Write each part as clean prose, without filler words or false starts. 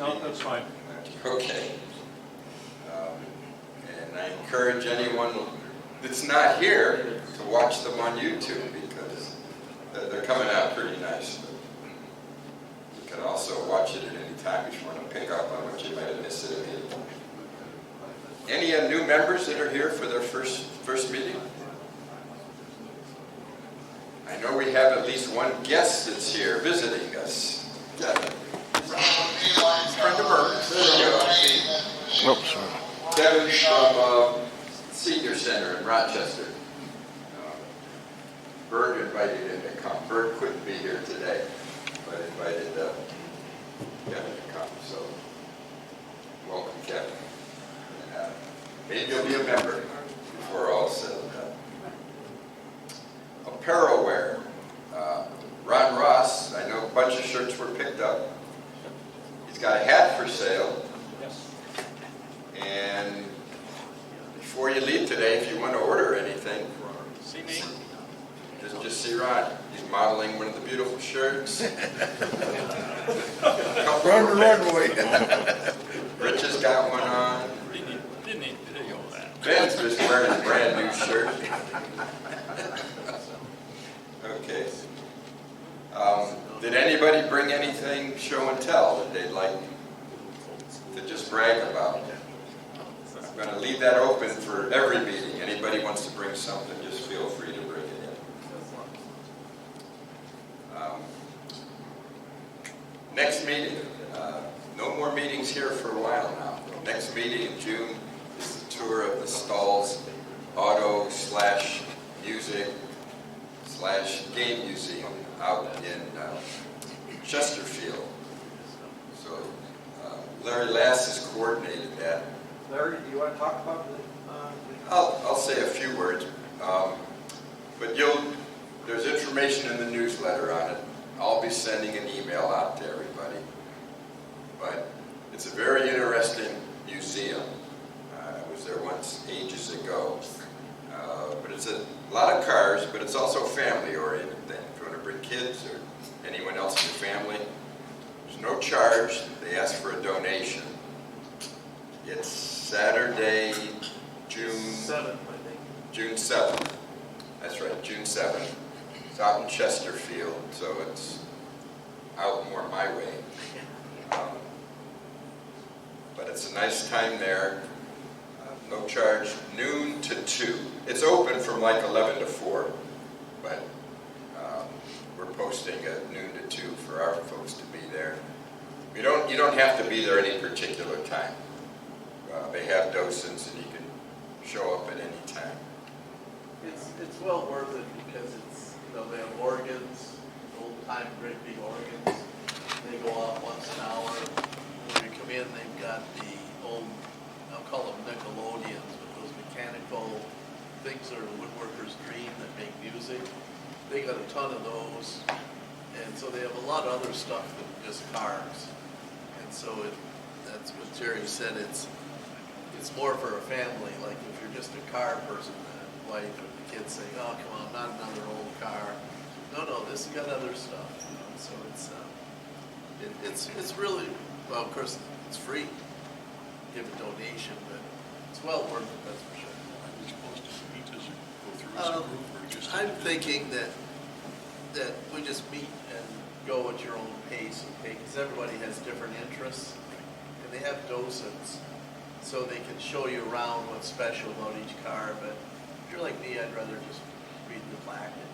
No, that's fine. Okay. And I encourage anyone that's not here to watch them on YouTube because they're coming out pretty nice. You can also watch it at any time if you want to pick up on what you might have missed at a meeting. Any new members that are here for their first meeting? I know we have at least one guest that's here visiting us. Kevin. Friend of Berg's. There we go. Oh, sorry. Kevin from Senior Center in Rochester. Berg invited him to come. Berg couldn't be here today, but invited Kevin to come. So, welcome, Kevin. Maybe you'll be a member before all said and done. Apparel wear. Ron Ross, I know a bunch of shirts were picked up. He's got a hat for sale. Yes. And before you leave today, if you want to order anything, See me? just see Ron. He's modeling one of the beautiful shirts. Run the runway. Rich has got one on. Didn't need video of that. Ben's just wearing a brand new shirt. Okay. Did anybody bring anything show and tell that they'd like to just brag about? I'm going to leave that open for every meeting. Anybody wants to bring something, just feel free to bring it in. Next meeting. No more meetings here for a while now. Next meeting in June is the tour of the Stalls Auto / Music / Game Museum out in Chesterfield. So Larry Lass has coordinated that. Larry, do you want to talk about the... I'll say a few words, but there's information in the newsletter on it. I'll be sending an email out to everybody. But it's a very interesting museum. I was there once ages ago. But it's a lot of cars, but it's also family-oriented thing. If you want to bring kids or anyone else in your family, there's no charge. They ask for a donation. It's Saturday, June 7th, I think. June 7th. That's right, June 7th. It's out in Chesterfield, so it's out more my way. But it's a nice time there. No charge, noon to 2. It's open from like 11 to 4, but we're posting at noon to 2 for our folks to be there. You don't have to be there any particular time. They have docents and you can show up at any time. It's well worth it because it's, they have organs, old time great big organs. They go off once an hour. When you come in, they've got the old, I'll call them Nickelodeons, but those mechanical things that are a woodworker's dream that make music. They got a ton of those. And so they have a lot of other stuff than just cars. And so that's what Jerry said, it's more for a family. Like if you're just a car person, the wife or the kids say, oh, come on, not another old car. No, this has got other stuff. So it's really, well, of course, it's free. Give a donation, but it's well worth it, that's for sure. Are we supposed to meet as a, go through as a group or just? I'm thinking that we just meet and go at your own pace, okay? Because everybody has different interests, and they have docents, so they can show you around what's special about each car. But if you're like me, I'd rather just read the plaque and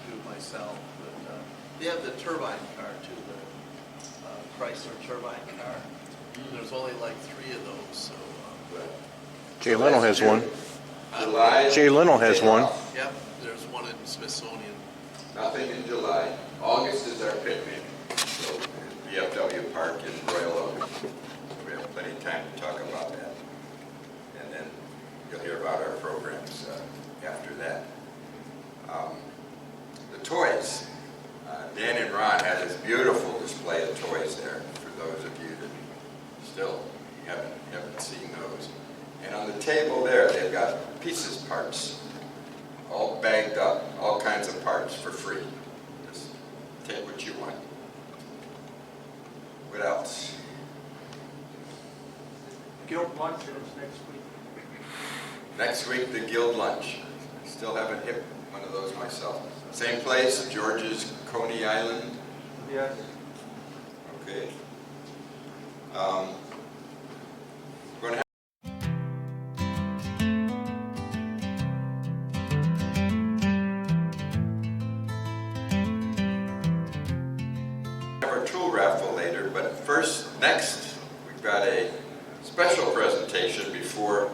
do it myself. But they have the turbine car too, the Chrysler turbine car. There's only like 3 of those, so. Jay Leno has one. July. Jay Leno has day one. off. Yep, there's one in Smithsonian. Nothing in July. August is our picnic. So VFW Park in Royal Oak. We have plenty of time to talk about that. And then you'll hear about our programs after that. The toys. Dan and Ron had this beautiful display of toys there for those of you that still haven't seen those. And on the table there, they've got pieces parts, all bagged up, all kinds of parts for free. Just take what you want. What else? Guild lunch is next week. Next week, the Guild lunch. Still haven't hit one of those myself. Same place, George's, Coney Island. Yes. Okay. We're going to have our tool raffle later, but next, we've got a special presentation before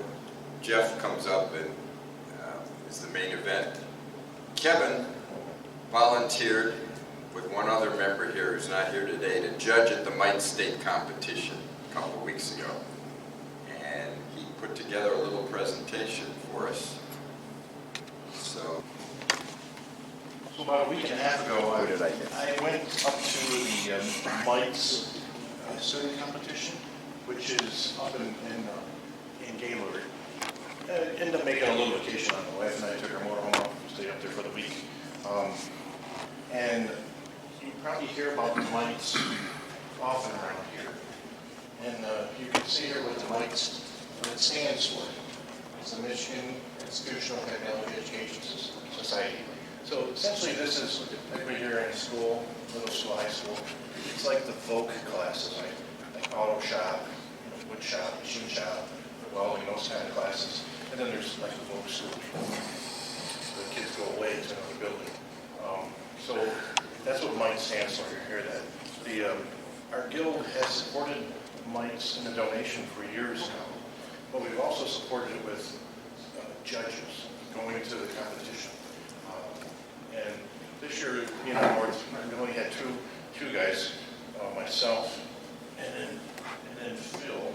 Jeff comes up and is the main event. Kevin volunteered with one other member here who's not here today to judge at the Mite State competition a couple of weeks ago. And he put together a little presentation for us. So About a week and a half ago, I went up to the Mike's sewing competition, which is up in Gaylord. Ended up making a little vacation on the wife and I took her motorhome up, stayed up there for the week. And you probably hear about the mites often around here. And you can see here what the mites, what it stands for. It's the Michigan Institutional Technology Education Society. So essentially this is, like we hear in school, middle school, high school, it's like the voc classes, like auto shop, wood shop, machine shop, welding, those kind of classes. And then there's like the voc school. The kids go away to another building. So that's what MITE stands for. You hear that. Our guild has supported MITES in a donation for years now, but we've also supported it with judges going to the competition. And this year, we only had two guys, myself and then Phil.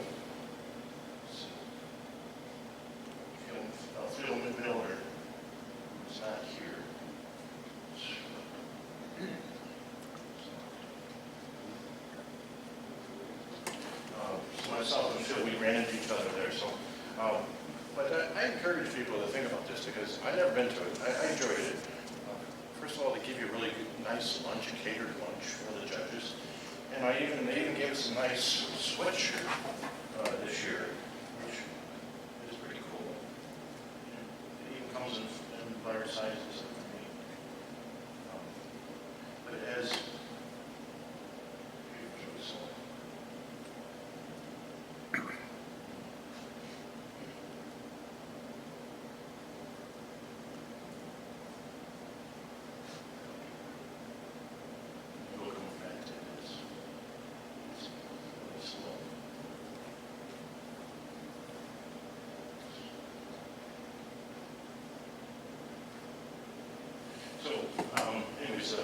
Phil Miller is not here. So myself and Phil, we ran into each other there. So, but I encourage people to think about this because I've never been to it. I enjoyed it. First of all, they give you a really good, nice lunch, a catered lunch for the judges. And they even gave us a nice sweatshirt this year, which is pretty cool. It even comes in large sizes. But as anyways,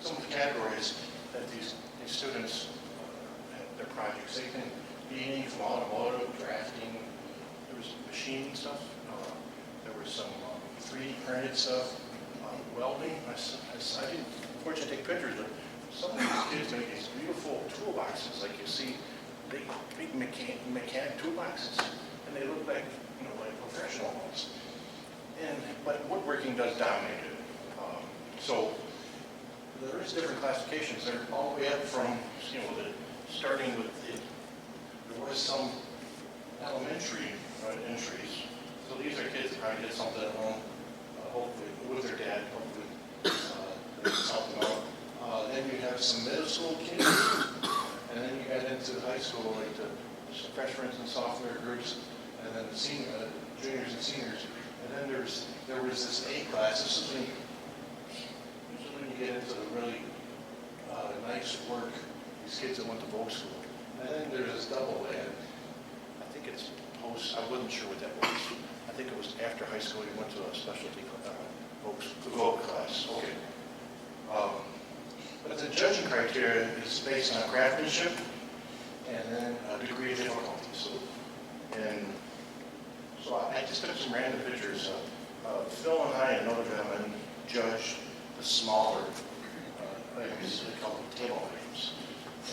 some of the categories that these students have their projects, they can be anything from automotive, drafting, there was machining stuff, there was some 3D printed stuff, welding. I didn't unfortunately take pictures, but some of these kids make these beautiful toolboxes, like you see, big mechanic toolboxes, and they look like, like professional ones. But woodworking does dominate it. So there is different classifications. They're all the way up from, starting with there was some elementary entries. So these are kids that probably did something at home, hopefully with their dad, hopefully something out. Then you have some middle school kids, and then you got into high school, like the freshmen and sophomore groups, and then the juniors and seniors. And then there was this A class. This is when you get into the really nice work, these kids that went to voc school. And then there's this double A. I think it's post, I wasn't sure what that was. I think it was after high school you went to a specialty voc class. Okay. But the judging criteria is based on craftsmanship and then a degree of difficulty. So I just took some random pictures. Phil and I, another gentleman, judged the smaller items, they call them table items.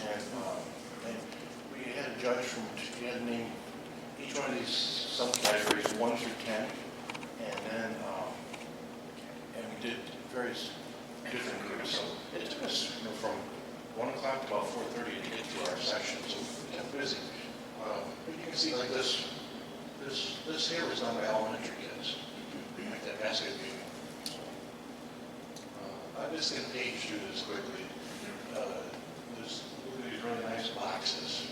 And we had a judge he had to name each one of these subcategories 1 through 10, and then and we did various different groups. So it took us from 1 o'clock to about 4:30 to get to our session, so we kept busy. But you can see like this here was done by elementary kids, like that basket game. So, I'm just going to page through this quickly. Look at these really nice boxes.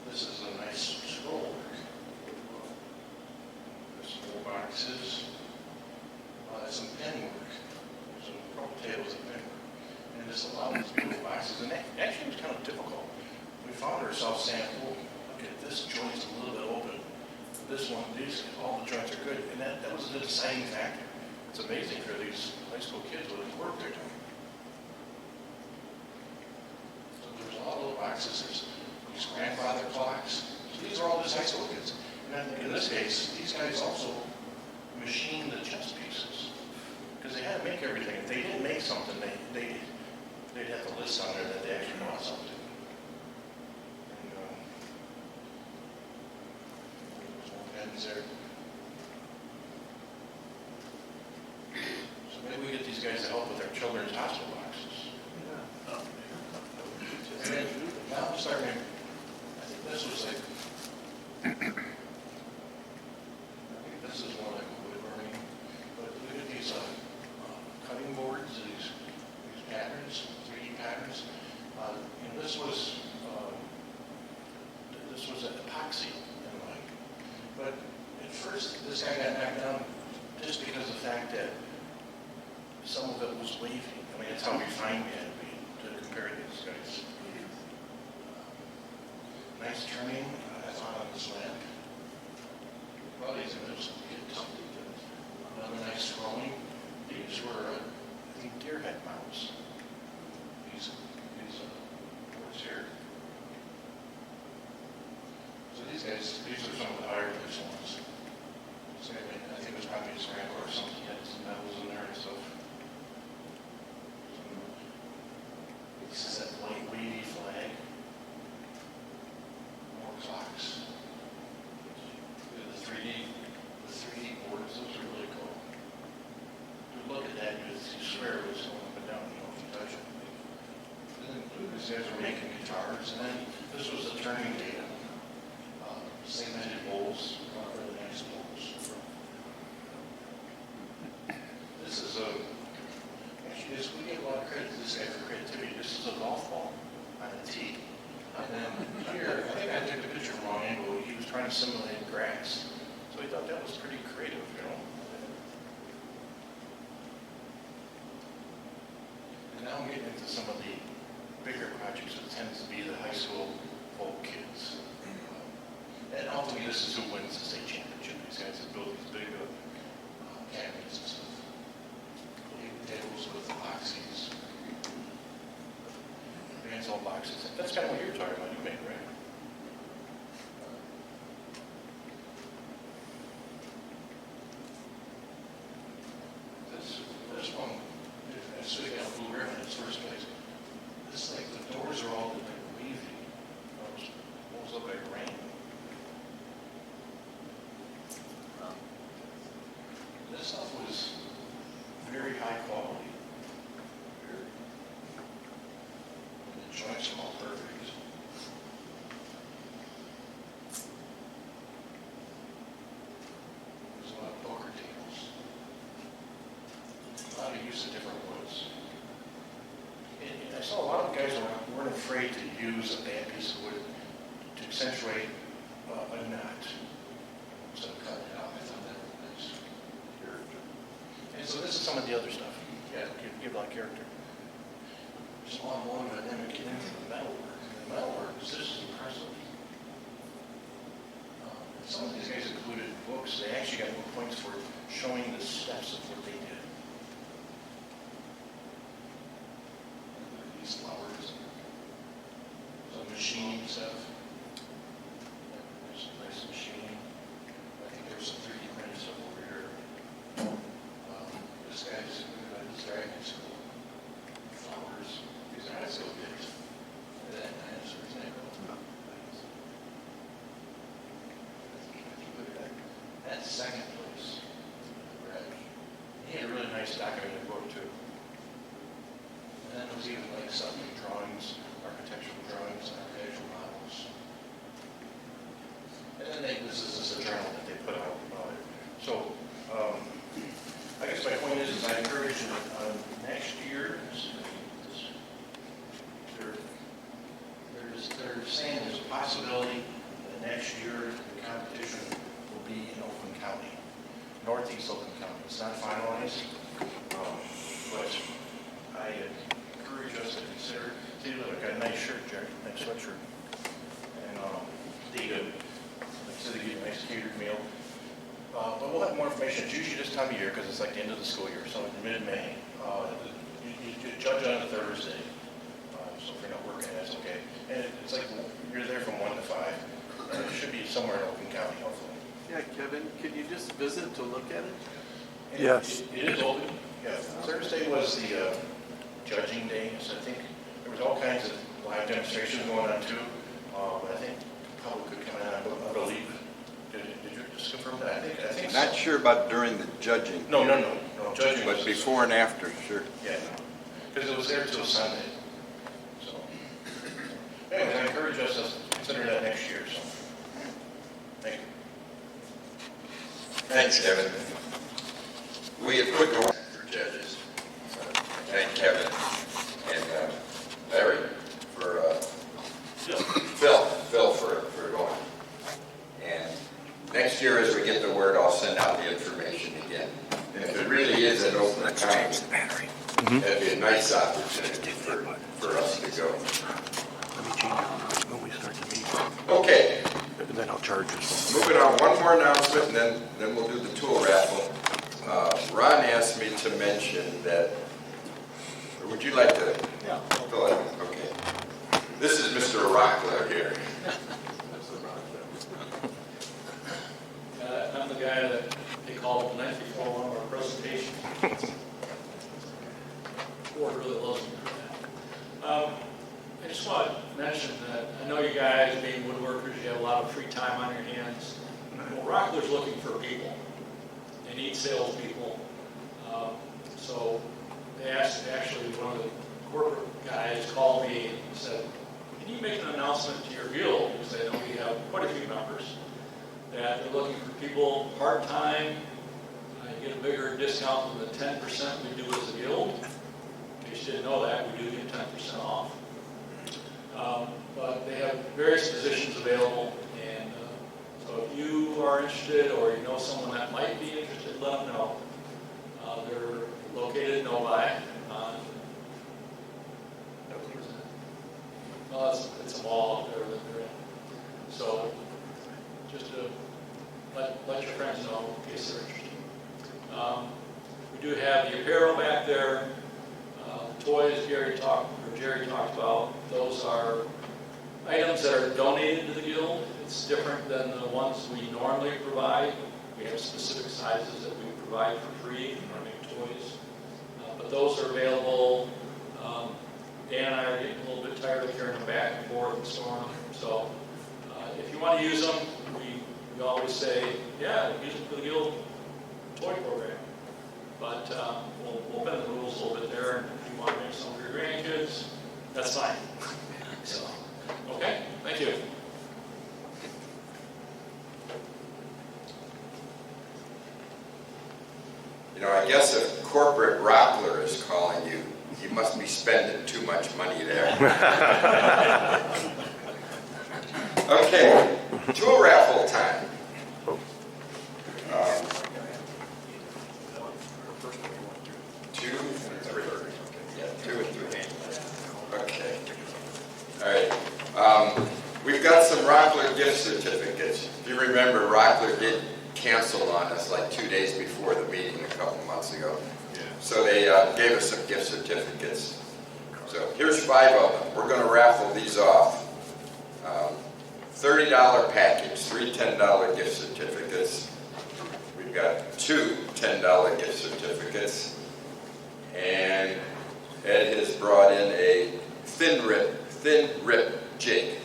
This is a nice scroll work. There's 4 boxes. Some pen work. Some pro tables of pen work. And this allows these beautiful boxes. And that actually was kind of difficult. We found ourselves saying, oh, okay, this joint's a little bit open. This one, all the joints are good. And that was the deciding factor. It's amazing for these high school kids what the work they're doing. So there's a lot of little boxes. There's these grandfather clocks. So these are all just high school kids. And I think in this case, these guys also machined the chess pieces. Because they had to make everything. If they didn't make something, they'd have to list on there that they actually bought something. And, there's more pens there. So maybe we get these guys to help with their children's hospital boxes. And then, now I'm starting, I think this was like, I think this is more like woodworking, but look at these cutting boards, these patterns, 3D patterns. This was epoxy, but at first this guy got knocked down just because of the fact that some of it was wavy. I mean, that's how refined we had to be to compare these guys. Nice turning, I thought, on this lamp. Well, these images get something. Another nice scrolling. These were, I think, deer head mounts. These boards here. So these guys, these are some of the higher price ones. So I think it was probably a scrap or something. He had some metals in there and stuff. This is that white wavy flag. More clocks. The 3D boards, those are really cool. To look at that, you swear it was going up and down, you know, if you touch it. And then these guys were making guitars, and then this was the turning data. Segmented bowls, really nice bowls. This is actually we give a lot of credit to this guy for creativity. This is a golf ball on a tee. And then here, I think I took the picture wrong angle. He was trying to simulate grass. So he thought that was pretty creative, you know. And now I'm getting into some of the bigger projects that tends to be the high school folk kids. And ultimately, this is who wins the state championship. These guys have built these big cabinets and stuff. Big tables with boxes. Bandsaw boxes. That's kind of what you're talking about. You made, right? This one, I still got a blue ribbon in its first place. This, like, the doors are all like wavy. Almost look like rain. This stuff was very high quality. And the joints are all perfect. There's a lot of poker tables. A lot of use of different woods. And I saw a lot of guys weren't afraid to use a bad piece of wood to accentuate a knot. So cut it out. I thought that was nice. And so this is some of the other stuff. Yeah, give a lot of character. Just one more, but then we get into the metalwork. The metalwork, this is impressive. Some of these guys included books. They actually got more points for showing the steps of what they did. These flowers, some machining stuff. There's a nice machining. I think there's some 3D printed stuff over here. This guy's this dragon's cool. Flowers. These are so good. That dinosaur's name. That's second place. He had a really nice documented book too. And then there's even like some drawings, architectural drawings, and architectural models. And then this is a journal that they put out about it. So, I guess my point is I encourage next year, they're saying there's a possibility that next year the competition will be in Oakland County, Northeast Oakland County. It's not finalized, but I encourage us to consider. See, look, I got a nice shirt, Jerry, nice sweatshirt, and they give you a nice catered meal. But we'll have more information. It's usually this time of year because it's like the end of the school year, so in mid-May. You judge on a Thursday, so if you're not working, that's okay. And it's like you're there from 1 to 5, and it should be somewhere in Oakland County, hopefully. Yeah, Kevin, can you just visit to look at it? And Yes. It is open. Yeah. Thursday was the judging day, so I think there was all kinds of live demonstrations going on too. But I think the public could come in, I believe. Did you just confirm that? I think Not so. sure about during the judging. No, judging But was before and after, sure. Yeah, because it was there till Sunday. So, anyways, I encourage us to consider that next year, so. Thank you. Thanks, Kevin. We have put the for judges. Thank Kevin and Larry for, Phil for going. And next year, as we get the word, I'll send out the information again. And if it really is an open county, that'd be a nice opportunity for us to go. Let me change it when we start the meeting. Okay, And then I'll charge you. moving on, one more announcement, and then we'll do the tool raffle. Ron asked me to mention that, or would you like to? Yeah. Go ahead. Okay. This is Mr. Rockler here. I'm the guy that they called the night before one of our presentations. Board really loves me for that. I just want to mention that I know you guys, being woodworkers, you have a lot of free time on your hands. Well, Rockler's looking for people. They need salespeople. So they asked, actually, one of the corporate guys called me and said, can you make an announcement to your guild? Because I know we have quite a few members that they're looking for people part-time. You get a bigger discount than the 10% we do as a guild. In case you didn't know that, we do get 10% off. But they have various positions available, and so if you are interested or you know someone that might be interested, let them know. They're located in Novi. It's a mall up there that they're in. So just to let your friends know in case they're interested. We do have the apparel back there. Toys Jerry talked about. Those are items that are donated to the guild. It's different than the ones we normally provide. We have specific sizes that we provide for free in our new toys. But those are available. Dan and I are getting a little bit tired of carrying them back and forth and storing them. So if you want to use them, we always say, yeah, use them for the guild toy program. But we'll bend the rules a little bit there. And if you want to make some for your grandkids, that's fine. So, okay, thank you. You know, I guess if corporate Rockler is calling you, you must be spending too much money there. Okay, tool raffle time. Two and three. Yeah, 2 and 3. Okay. All right. We've got some Rockler gift certificates. If you remember, Rockler did cancel on us like 2 days before the meeting a couple months ago. So they gave us some gift certificates. So here's 5 of them. We're going to raffle these off. $30 package, 3 $10 gift certificates. We've got 2 $10 gift certificates. And Ed has brought in a thin rip jig.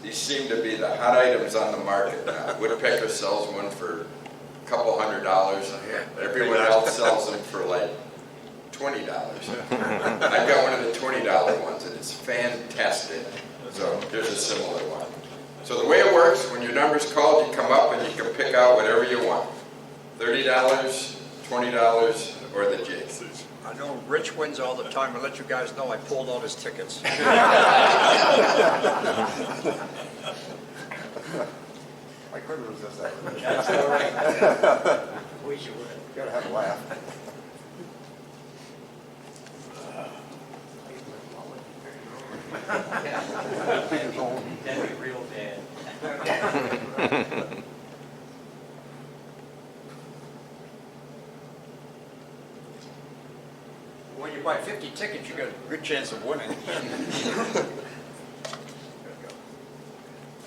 These seem to be the hot items on the market now. Woodpecker sells one for a couple $100. Everyone else sells them for like $20. I've got one of the $20 ones, and it's fantastic. So here's a similar one. So the way it works, when your number's called, you come up and you can pick out whatever you want. $30, $20, or the jigs. I know Rich wins all the time. I'll let you guys know I pulled all his tickets. I couldn't resist that. That's all right. We should win. Gotta have a laugh. That'd be real bad. When you buy 50 tickets, you got a good chance of winning.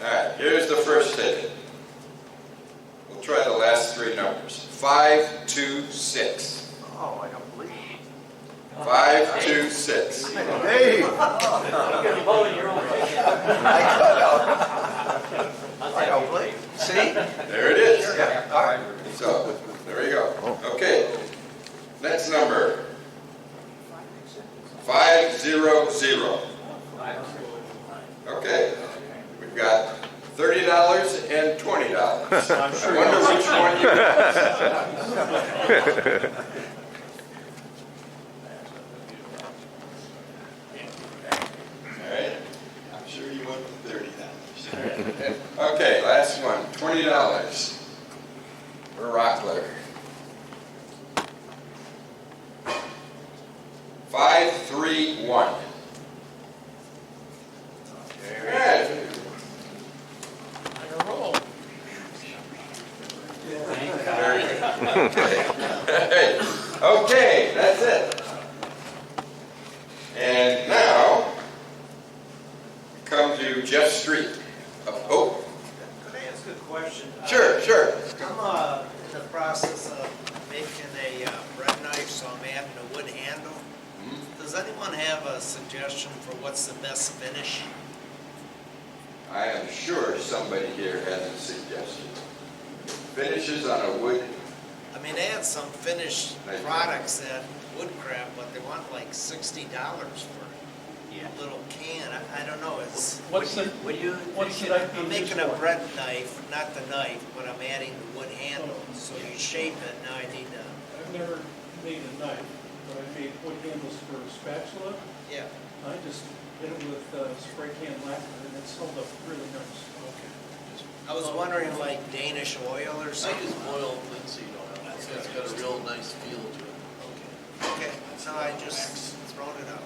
All right, here's the first ticket. We'll try the last three numbers. 526. Oh, I don't believe it. 526. Hey! You can vote in your own ticket. I don't believe. See? There it is. Yeah, all right. So, there you go. Okay. Next number. 500. Okay. We've got $30 and $20. I wonder which one you got. All right. I'm sure you went with $30. Okay, last one. $20 for Rockler. 531. Good. Very good. Okay, that's it. And now, come to Jeff Street. Oh, Could I ask a question? sure. I'm in the process of making a bread knife, so I'm adding a wood handle. Does anyone have a suggestion for what's the best finish? I am sure somebody here has a suggestion. Finishes on a wood. I mean, they had some finished Nice. products at Woodcraft, but they want like $60 for a little can. I don't know, it's, What's the knife I'm being used making a for? bread knife, not the knife, but I'm adding the wood handle. So you shape it, now I need to, I've never made a knife, but I made wood handles for a spatula. yeah. I just did it with spray can lacquer, and it's held up really nice. Okay. I was wondering like Danish oil or I something. use oil linseed oil. It's got a real nice feel to it. Okay, so I just thrown it out.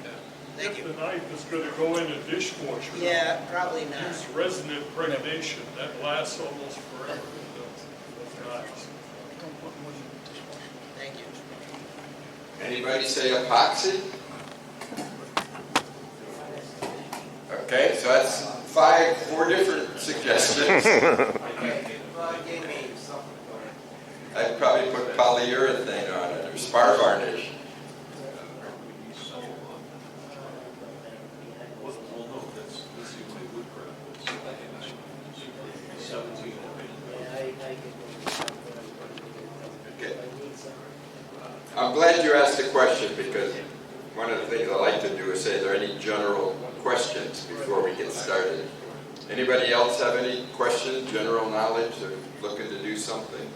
Thank If you. the knife is going to go in a dishwasher, Yeah, probably not. use resin impregnation. That lasts almost forever. Those knives. Thank you. Anybody say epoxy? Okay, so that's four different suggestions. Well, it gave me something for it. I'd probably put polyurethane on it or spar varnish. Okay. I'm glad you asked the question because one of the things I like to do is say, are there any general questions before we get started? Anybody else have any questions, general knowledge, or looking to do something?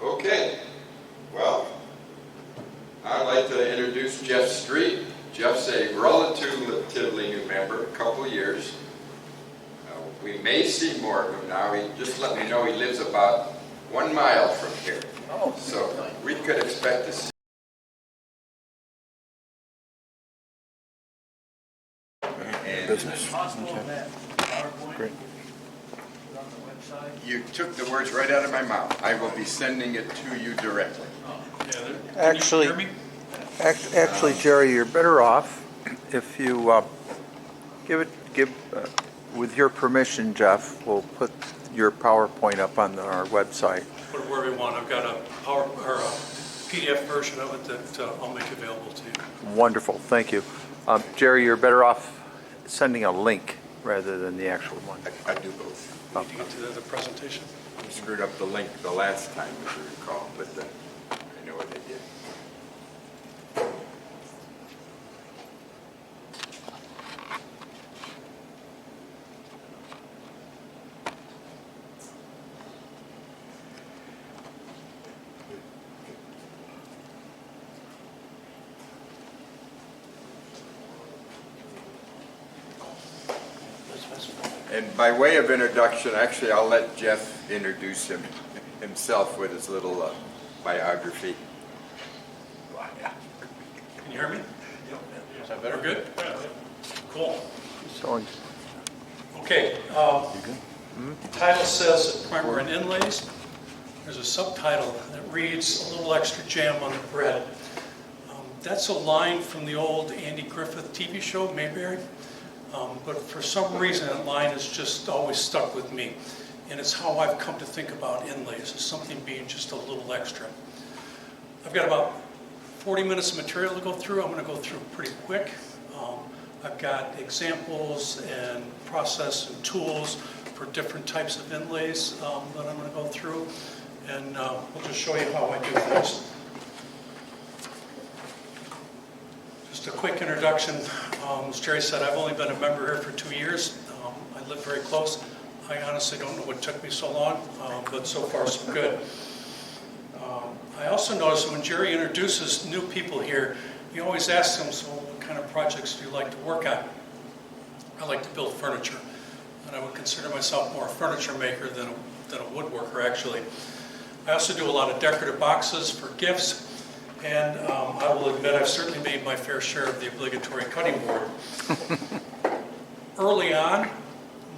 Okay. Well, I'd like to introduce Jeff Street. Jeff's a relatively new member, a couple of years. We may see more of him now. He just let me know he lives about 1 mile from here. Oh. So we could expect to see. Business. Great. You took the words right out of my mouth. I will be sending it to you directly. Actually, Jerry, you're better off if you with your permission, Jeff, we'll put your PowerPoint up on our website. Put it wherever you want. I've got a PDF version of it that I'll make available to you. Wonderful, thank you. Jerry, you're better off sending a link rather than the actual one. I do both. Need to get to the presentation. I screwed up the link the last time, as you recall, but I know what I did. And by way of introduction, actually, I'll let Jeff introduce himself with his little biography. Can you hear me? Is that We're better? good? Cool. So, Okay, title says primer and inlays. There's a subtitle that reads, a little extra jam on the bread. That's a line from the old Andy Griffith TV show, Mayberry. But for some reason, that line has just always stuck with me. And it's how I've come to think about inlays, as something being just a little extra. I've got about 40 minutes of material to go through. I'm going to go through pretty quick. I've got examples and process and tools for different types of inlays that I'm going to go through. And we'll just show you how I do things. Just a quick introduction. As Jerry said, I've only been a member here for 2 years. I live very close. I honestly don't know what took me so long, but so far so good. I also noticed when Jerry introduces new people here, he always asks them, so what kind of projects do you like to work on? I like to build furniture, and I would consider myself more a furniture maker than a woodworker, actually. I also do a lot of decorative boxes for gifts, and I will admit I've certainly made my fair share of the obligatory cutting board. Early on,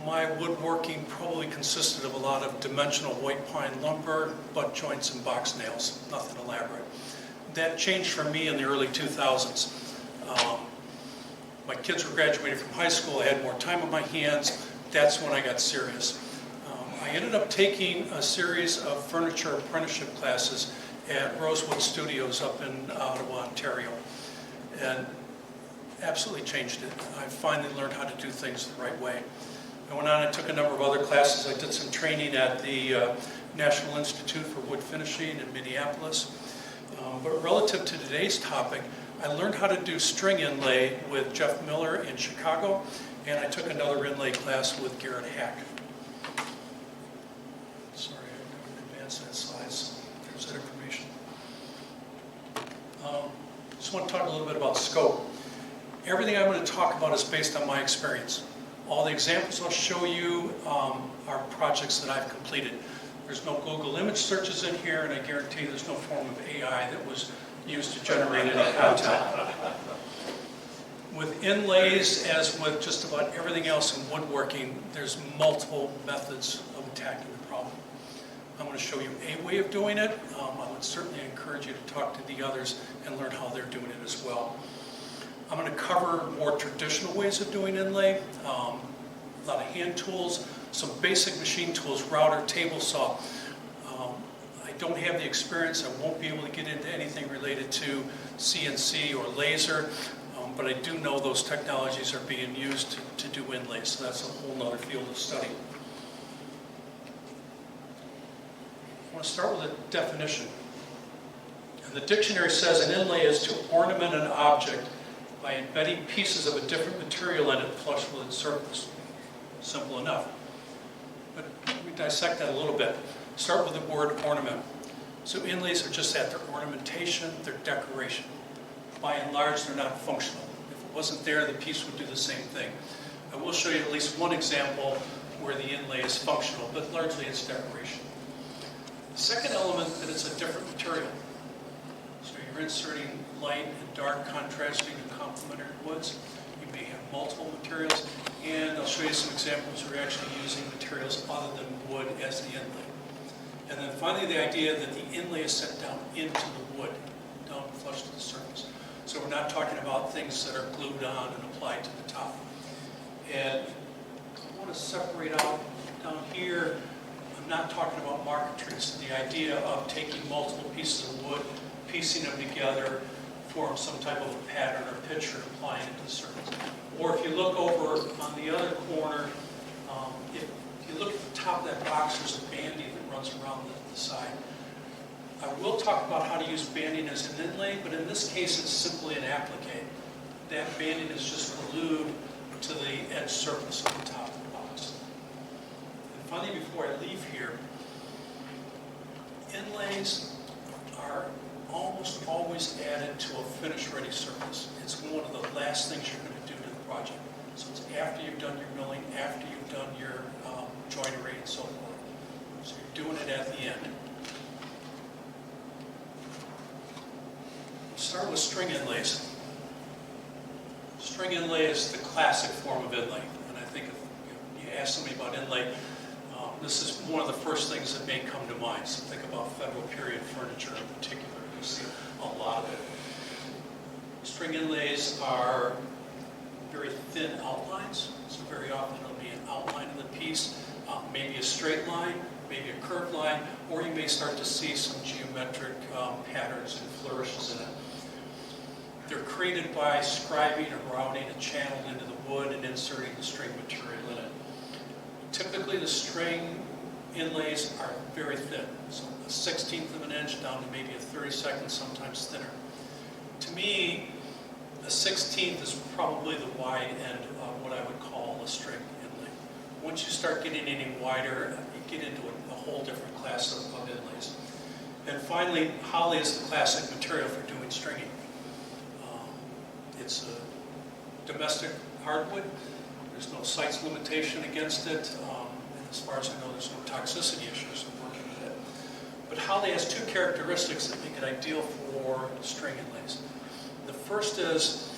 my woodworking probably consisted of a lot of dimensional white pine lumber, butt joints, and box nails, nothing elaborate. That changed for me in the early 2000s. My kids were graduating from high school, I had more time on my hands, that's when I got serious. I ended up taking a series of furniture apprenticeship classes at Rosewood Studios up in Ottawa, Ontario, and absolutely changed it. I finally learned how to do things the right way. I went on and took a number of other classes. I did some training at the National Institute for Wood Finishing in Minneapolis. But relative to today's topic, I learned how to do string inlay with Jeff Miller in Chicago, and I took another inlay class with Garrett Hack. Sorry, I didn't advance that slides. There's that information. Just want to talk a little bit about scope. Everything I'm going to talk about is based on my experience. All the examples I'll show you are projects that I've completed. There's no Google image searches in here, and I guarantee there's no form of AI that was used to generate any content. With inlays, as with just about everything else in woodworking, there's multiple methods of attacking the problem. I'm going to show you a way of doing it. I would certainly encourage you to talk to the others and learn how they're doing it as well. I'm going to cover more traditional ways of doing inlay, a lot of hand tools, some basic machine tools, router, table saw. I don't have the experience, I won't be able to get into anything related to CNC or laser, but I do know those technologies are being used to do inlays, so that's a whole other field of study. I want to start with a definition. And the dictionary says an inlay is to ornament an object by embedding pieces of a different material in it flush with its surface. Simple enough. But let me dissect that a little bit. Start with the word ornament. So inlays are just that, they're ornamentation, they're decoration. By and large, they're not functional. If it wasn't there, the piece would do the same thing. I will show you at least one example where the inlay is functional, but largely it's decoration. The second element that it's a different material. So you're inserting light and dark, contrasting and complementary woods. You may have multiple materials, and I'll show you some examples where you're actually using materials other than wood as the inlay. And then finally, the idea that the inlay is set down into the wood, down flush to the surface. So we're not talking about things that are glued on and applied to the top. And I want to separate out down here, I'm not talking about marquetries. The idea of taking multiple pieces of wood, piecing them together, form some type of a pattern or picture and applying it to the surface. Or if you look over on the other corner, if you look at the top of that box, there's a banding that runs around the side. I will talk about how to use banding as an inlay, but in this case it's simply an applique. That banding is just glued to the edge surface of the top of the box. And finally, before I leave here, inlays are almost always added to a finish-ready surface. It's one of the last things you're going to do to the project. So it's after you've done your milling, after you've done your joinery and so forth. So you're doing it at the end. Start with string inlays. String inlay is the classic form of inlay. And I think if you ask somebody about inlay, this is one of the first things that may come to mind. So think about Federal period furniture in particular. You see a lot of it. String inlays are very thin outlines. So very often it'll be an outline of the piece, maybe a straight line, maybe a curved line, or you may start to see some geometric patterns and flourishes in it. They're created by scribing or routing a channel into the wood and inserting the string material in it. Typically, the string inlays are very thin, so a 1/16 of an inch down to maybe a 32nd, sometimes thinner. To me, a 1/16 is probably the wide end of what I would call a string inlay. Once you start getting any wider, you get into a whole different class of inlays. And finally, holly is the classic material for doing stringing. It's a domestic hardwood. There's no size limitation against it. And as far as I know, there's no toxicity issues in working with it. But holly has two characteristics that make it ideal for string inlays. The first is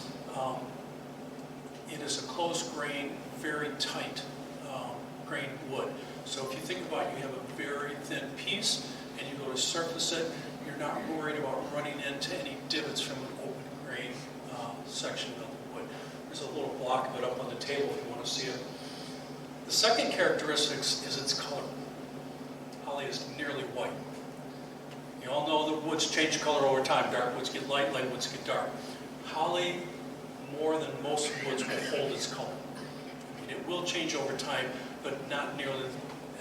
it is a closed grain, very tight grained wood. So if you think about it, you have a very thin piece and you go to surface it, you're not worried about running into any divots from an open grain section of the wood. There's a little block of it up on the table if you want to see it. The second characteristic is its color. Holly is nearly white. You all know that woods change color over time. Dark woods get light, light woods get dark. Holly, more than most woods, will hold its color. I mean, it will change over time, but not nearly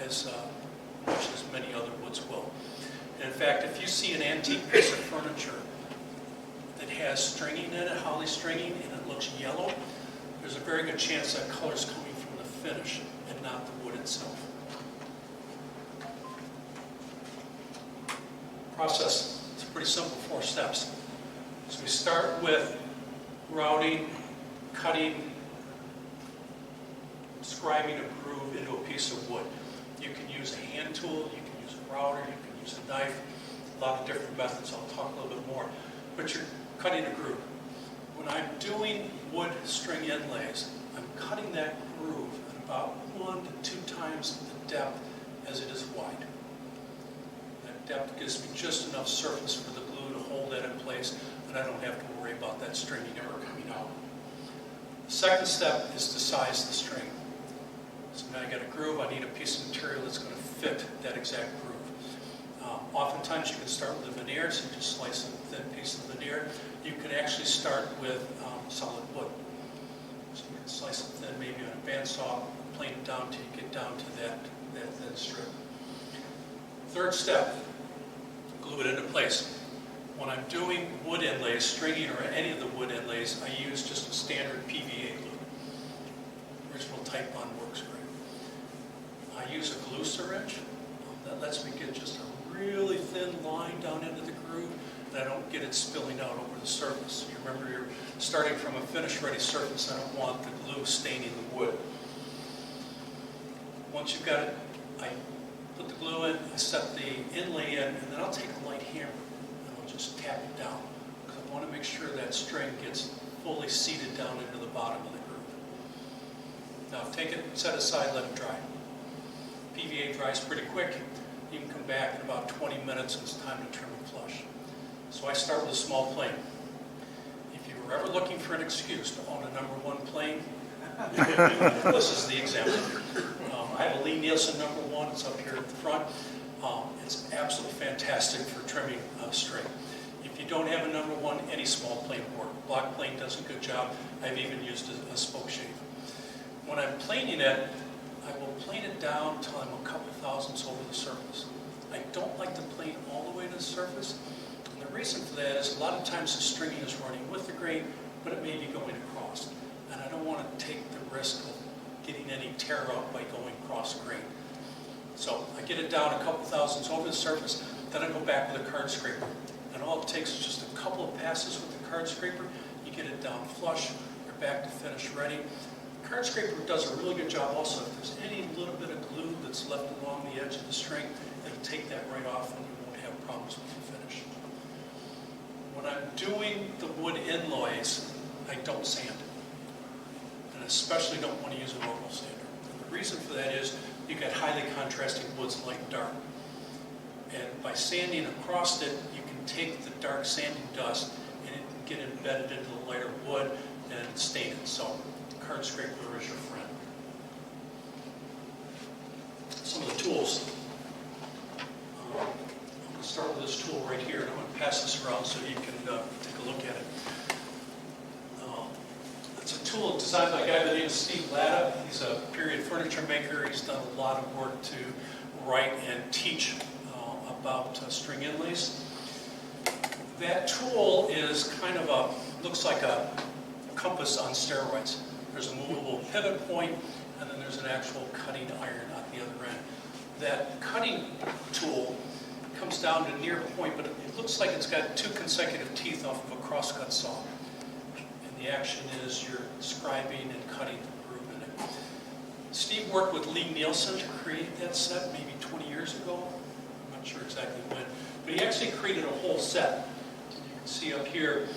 as much as many other woods will. And in fact, if you see an antique piece of furniture that has stringing in it, holly stringing, and it looks yellow, there's a very good chance that color is coming from the finish and not the wood itself. Process, it's pretty simple, 4 steps. So we start with routing, cutting, scribing a groove into a piece of wood. You can use a hand tool, you can use a router, you can use a knife, a lot of different methods. I'll talk a little bit more. But you're cutting a groove. When I'm doing wood string inlays, I'm cutting that groove at about 1 to 2 times the depth as it is wide. That depth gives me just enough surface for the glue to hold that in place, and I don't have to worry about that stringing ever coming out. The second step is to size the string. So now I got a groove, I need a piece of material that's going to fit that exact groove. Oftentimes you can start with a veneer, so you just slice a thin piece of veneer. You can actually start with solid wood. So you can slice it thin, maybe on a bandsaw, plane it down till you get down to that thin strip. Third step, glue it into place. When I'm doing wood inlays, stringing, or any of the wood inlays, I use just a standard PVA glue. Original Type Bond works great. I use a glue syringe. That lets me get just a really thin line down into the groove, and I don't get it spilling out over the surface. You remember, you're starting from a finish-ready surface. I don't want the glue staining the wood. Once you've got it, I put the glue in, I set the inlay in, and then I'll take a light hammer and I'll just tap it down, because I want to make sure that string gets fully seated down into the bottom of the groove. Now take it, set aside, let it dry. PVA dries pretty quick. You can come back in about 20 minutes and it's time to trim and flush. So I start with a small plane. If you were ever looking for an excuse to own a #1 plane, this is the example. I have a Lee Nielsen #1. It's up here at the front. It's absolutely fantastic for trimming string. If you don't have a #1, any small plane will work. Block plane does a good job. I've even used a spoke shave. When I'm planing it, I will plane it down until I'm a couple thousandths over the surface. I don't like to plane all the way to the surface. And the reason for that is a lot of times the stringing is running with the grain, but it may be going across. And I don't want to take the risk of getting any tear out by going cross grain. So I get it down a couple thousandths over the surface, then I go back with a card scraper. And all it takes is just a couple of passes with the card scraper. You get it down flush, you're back to finish ready. card scraper does a really good job also. If there's any little bit of glue that's left along the edge of the string, it'll take that right off and you won't have problems with the finish. When I'm doing the wood inlays, I don't sand. And especially don't want to use a normal sander. And the reason for that is you get highly contrasting woods, light and dark. And by sanding across it, you can take the dark sanding dust and it can get embedded into the lighter wood and stain it. So the card scraper is your friend. Some of the tools. I'm going to start with this tool right here, and I'm going to pass this around so you can take a look at it. It's a tool designed by a guy by the name of Steve Latta. He's a period furniture maker. He's done a lot of work to write and teach about string inlays. That tool is kind of looks like a compass on steroids. There's a movable pivot point, and then there's an actual cutting iron at the other end. That cutting tool comes down to near point, but it looks like it's got 2 consecutive teeth off of a crosscut saw. And the action is you're scribing and cutting the groove in it. Steve worked with Lee Nielsen to create that set maybe 20 years ago. I'm not sure exactly when, but he actually created a whole set. You can see up here,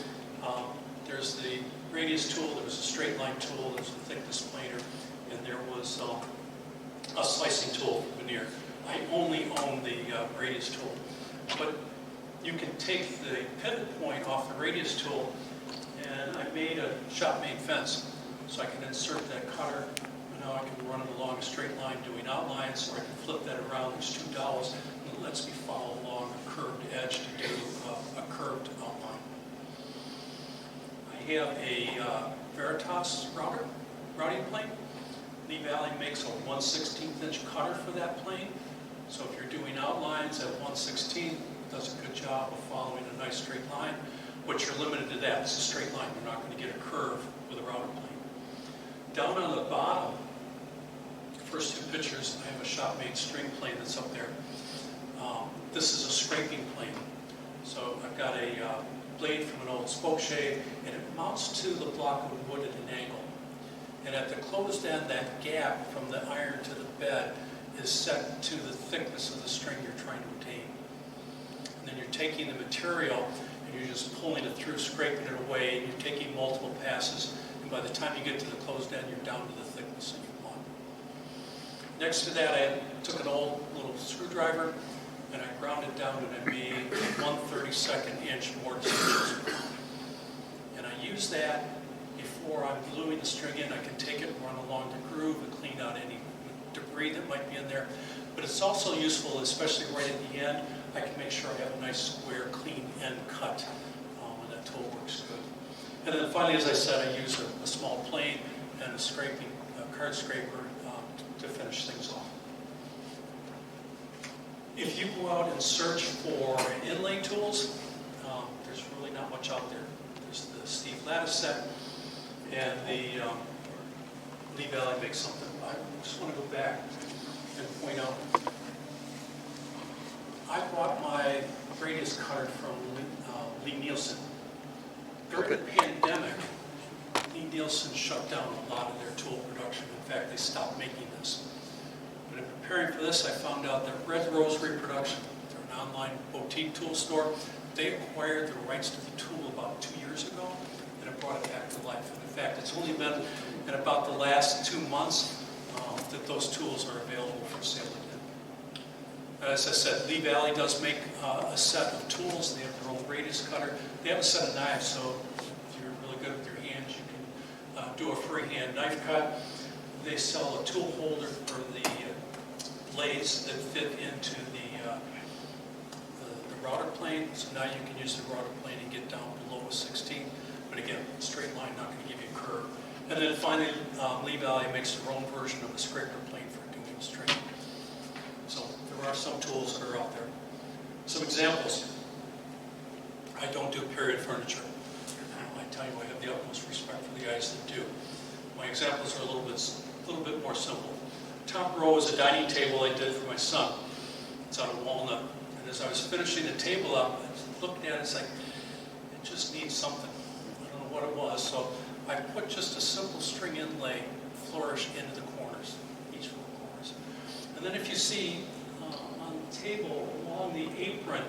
there's the radius tool, there was a straight line tool, there's a thickness planer, and there was a slicing tool for veneer. I only own the radius tool, but you can take the pivot point off the radius tool, and I made a shop-made fence, so I can insert that cutter, and now I can run it along a straight line doing outlines, or I can flip that around. There's 2 dowels, and it lets me follow along a curved edge to do a curved outline. I have a Veritas routing plane. Lee Valley makes a 1/16 inch cutter for that plane. So if you're doing outlines at 1/16, it does a good job of following a nice straight line, but you're limited to that. It's a straight line. You're not going to get a curve with a router plane. Down on the bottom, first 2 pictures, I have a shop-made string plane that's up there. This is a scraping plane. So I've got a blade from an old spoke shave, and it mounts to the block of wood at an angle. And at the closed end, that gap from the iron to the bed is set to the thickness of the string you're trying to obtain. And then you're taking the material and you're just pulling it through, scraping it away, and you're taking multiple passes. And by the time you get to the closed end, you're down to the thickness that you want. Next to that, I took an old little screwdriver and I ground it down and I made 1/32 inch mortise stitches. And I use that before I'm gluing the string in. I can take it and run along the groove and clean out any debris that might be in there. But it's also useful, especially right at the end. I can make sure I have a nice square, clean end cut, and that tool works good. And then finally, as I said, I use a small plane and a card scraper to finish things off. If you go out and search for inlay tools, there's really not much out there. There's the Steve Latta set, and the Lee Valley makes something. I just want to go back and point out, I bought my radius cutter from Lee Nielsen. During the pandemic, Lee Nielsen shut down a lot of their tool production. In fact, they stopped making this. But in preparing for this, I found out that Red Rose Reproduction, they're an online boutique tool store, they acquired the rights to the tool about 2 years ago, and it brought it back to life. And in fact, it's only been in about the last 2 months that those tools are available for sale again. As I said, Lee Valley does make a set of tools. They have their own radius cutter. They have a set of knives, so if you're really good with your hands, you can do a freehand knife cut. They sell a tool holder for the blades that fit into the router plane. So now you can use the router plane and get down below a 16. But again, straight line, not going to give you a curve. And then finally, Lee Valley makes their own version of the scraper plane for doing straight. So there are some tools that are out there. Some examples. I don't do period furniture. I tell you, I have the utmost respect for the guys that do. My examples are a little bit more simple. Top row is a dining table I did for my son. It's out of walnut. And as I was finishing the table up, I was looking at it, it's like, it just needs something. I don't know what it was. So I put just a simple string inlay flourish into the corners, each of the corners. And then if you see on the table along the apron,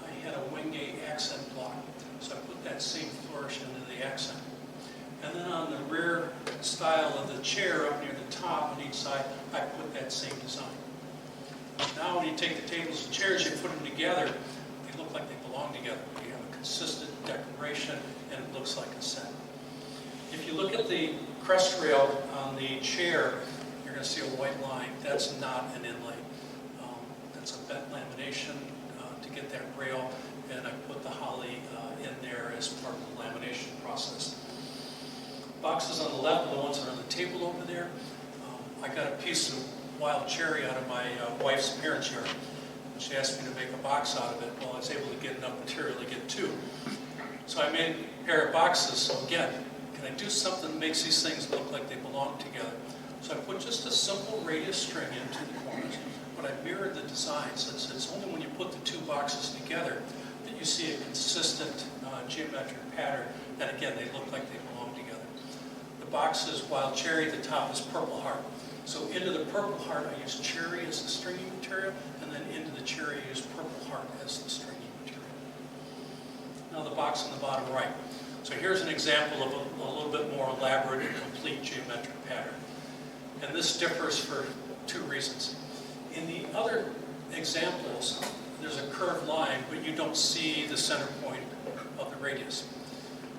I had a wingate accent block. So I put that same flourish into the accent. And then on the rear style of the chair up near the top on each side, I put that same design. Now when you take the tables and chairs, you put them together, they look like they belong together. You have a consistent decoration and it looks like a set. If you look at the crest rail on the chair, you're going to see a white line. That's not an inlay. That's a bent lamination to get that rail, and I put the holly in there as part of the lamination process. Boxes on the left are the ones that are on the table over there. I got a piece of wild cherry out of my wife's parents' yard. She asked me to make a box out of it. Well, I was able to get enough material to get two. So I made a pair of boxes. So again, can I do something that makes these things look like they belong together? So I put just a simple radius string into the corners, but I mirrored the design. So it's only when you put the two boxes together that you see a consistent geometric pattern. And again, they look like they belong together. The boxes, wild cherry, the top is purple heart. So into the purple heart, I use cherry as the stringing material, and then into the cherry, I use purple heart as the stringing material. Now the box on the bottom right. So here's an example of a little bit more elaborate and complete geometric pattern. And this differs for two reasons. In the other examples, there's a curved line, but you don't see the center point of the radius.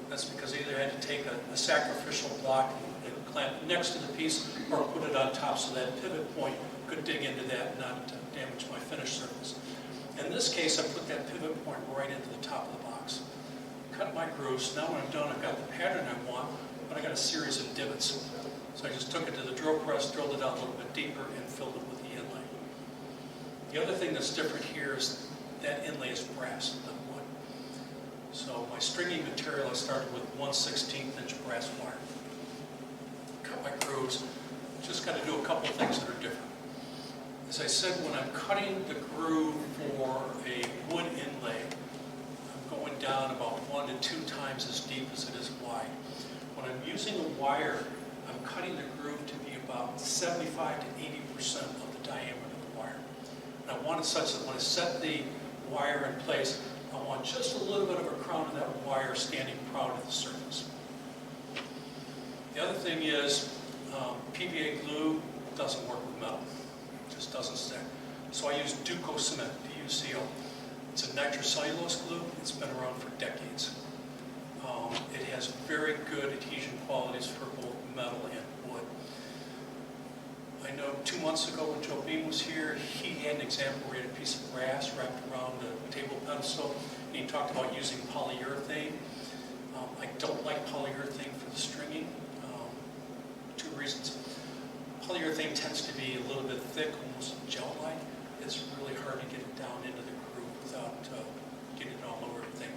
That's because either I had to take a sacrificial block and clamp it next to the piece, or put it on top so that pivot point could dig into that and not damage my finished surface. In this case, I put that pivot point right into the top of the box. Cut my grooves. Now when I'm done, I've got the pattern I want, but I got a series of divots. So I just took it to the drill press, drilled it out a little bit deeper, and filled it with the inlay. The other thing that's different here is that inlay is brass, not wood. So my stringing material, I started with 1/16 inch brass wire. Cut my grooves. Just got to do a couple of things that are different. As I said, when I'm cutting the groove for a wood inlay, I'm going down about 1 to 2 times as deep as it is wide. When I'm using a wire, I'm cutting the groove to be about 75 to 80% of the diameter of the wire. And I want it such that when I set the wire in place, I want just a little bit of a crown of that wire standing proud of the surface. The other thing is PVA glue doesn't work with metal. It just doesn't stick. So I use Duco cement, DUCO. It's a nitrocellulose glue. It's been around for decades. It has very good adhesion qualities for both metal and wood. I know 2 months ago when Joe Beam was here, he had an example where he had a piece of brass wrapped around a table pedestal, and he talked about using polyurethane. I don't like polyurethane for the stringing. 2 reasons. Polyurethane tends to be a little bit thick, almost gel-like. It's really hard to get it down into the groove without getting it all over everything.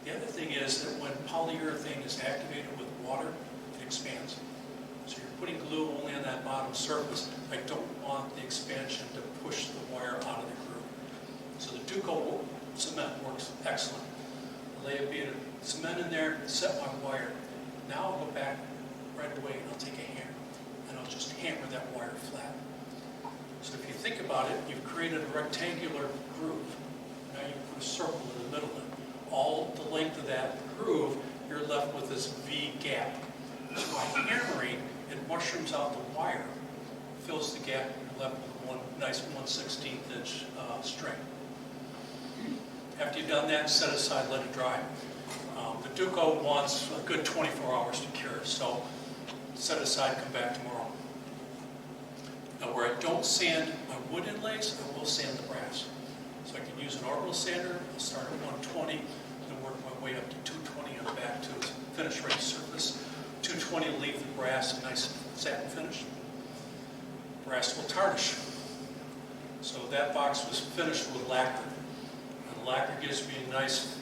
The other thing is that when polyurethane is activated with water, it expands. So you're putting glue only on that bottom surface. I don't want the expansion to push the wire out of the groove. So the Duco cement works excellent. I lay a bit of cement in there, set my wire. Now I'll go back right away and I'll take a hammer and I'll just hammer that wire flat. So if you think about it, you've created a rectangular groove. Now you put a circle in the middle of it. All the length of that groove, you're left with this V gap. So by hammering, it mushrooms out the wire, fills the gap, and you're left with one nice 1/16 inch string. After you've done that, set aside, let it dry. The Duco wants a good 24 hours to cure, so set aside, come back tomorrow. Now where I don't sand my wood inlays, I will sand the brass. So I can use an orbital sander. I'll start at 120 and work my way up to 220 on the back to a finish ready surface. 220 will leave the brass a nice satin finish. Brass will tarnish. So that box was finished with lacquer. And the lacquer gives me a nice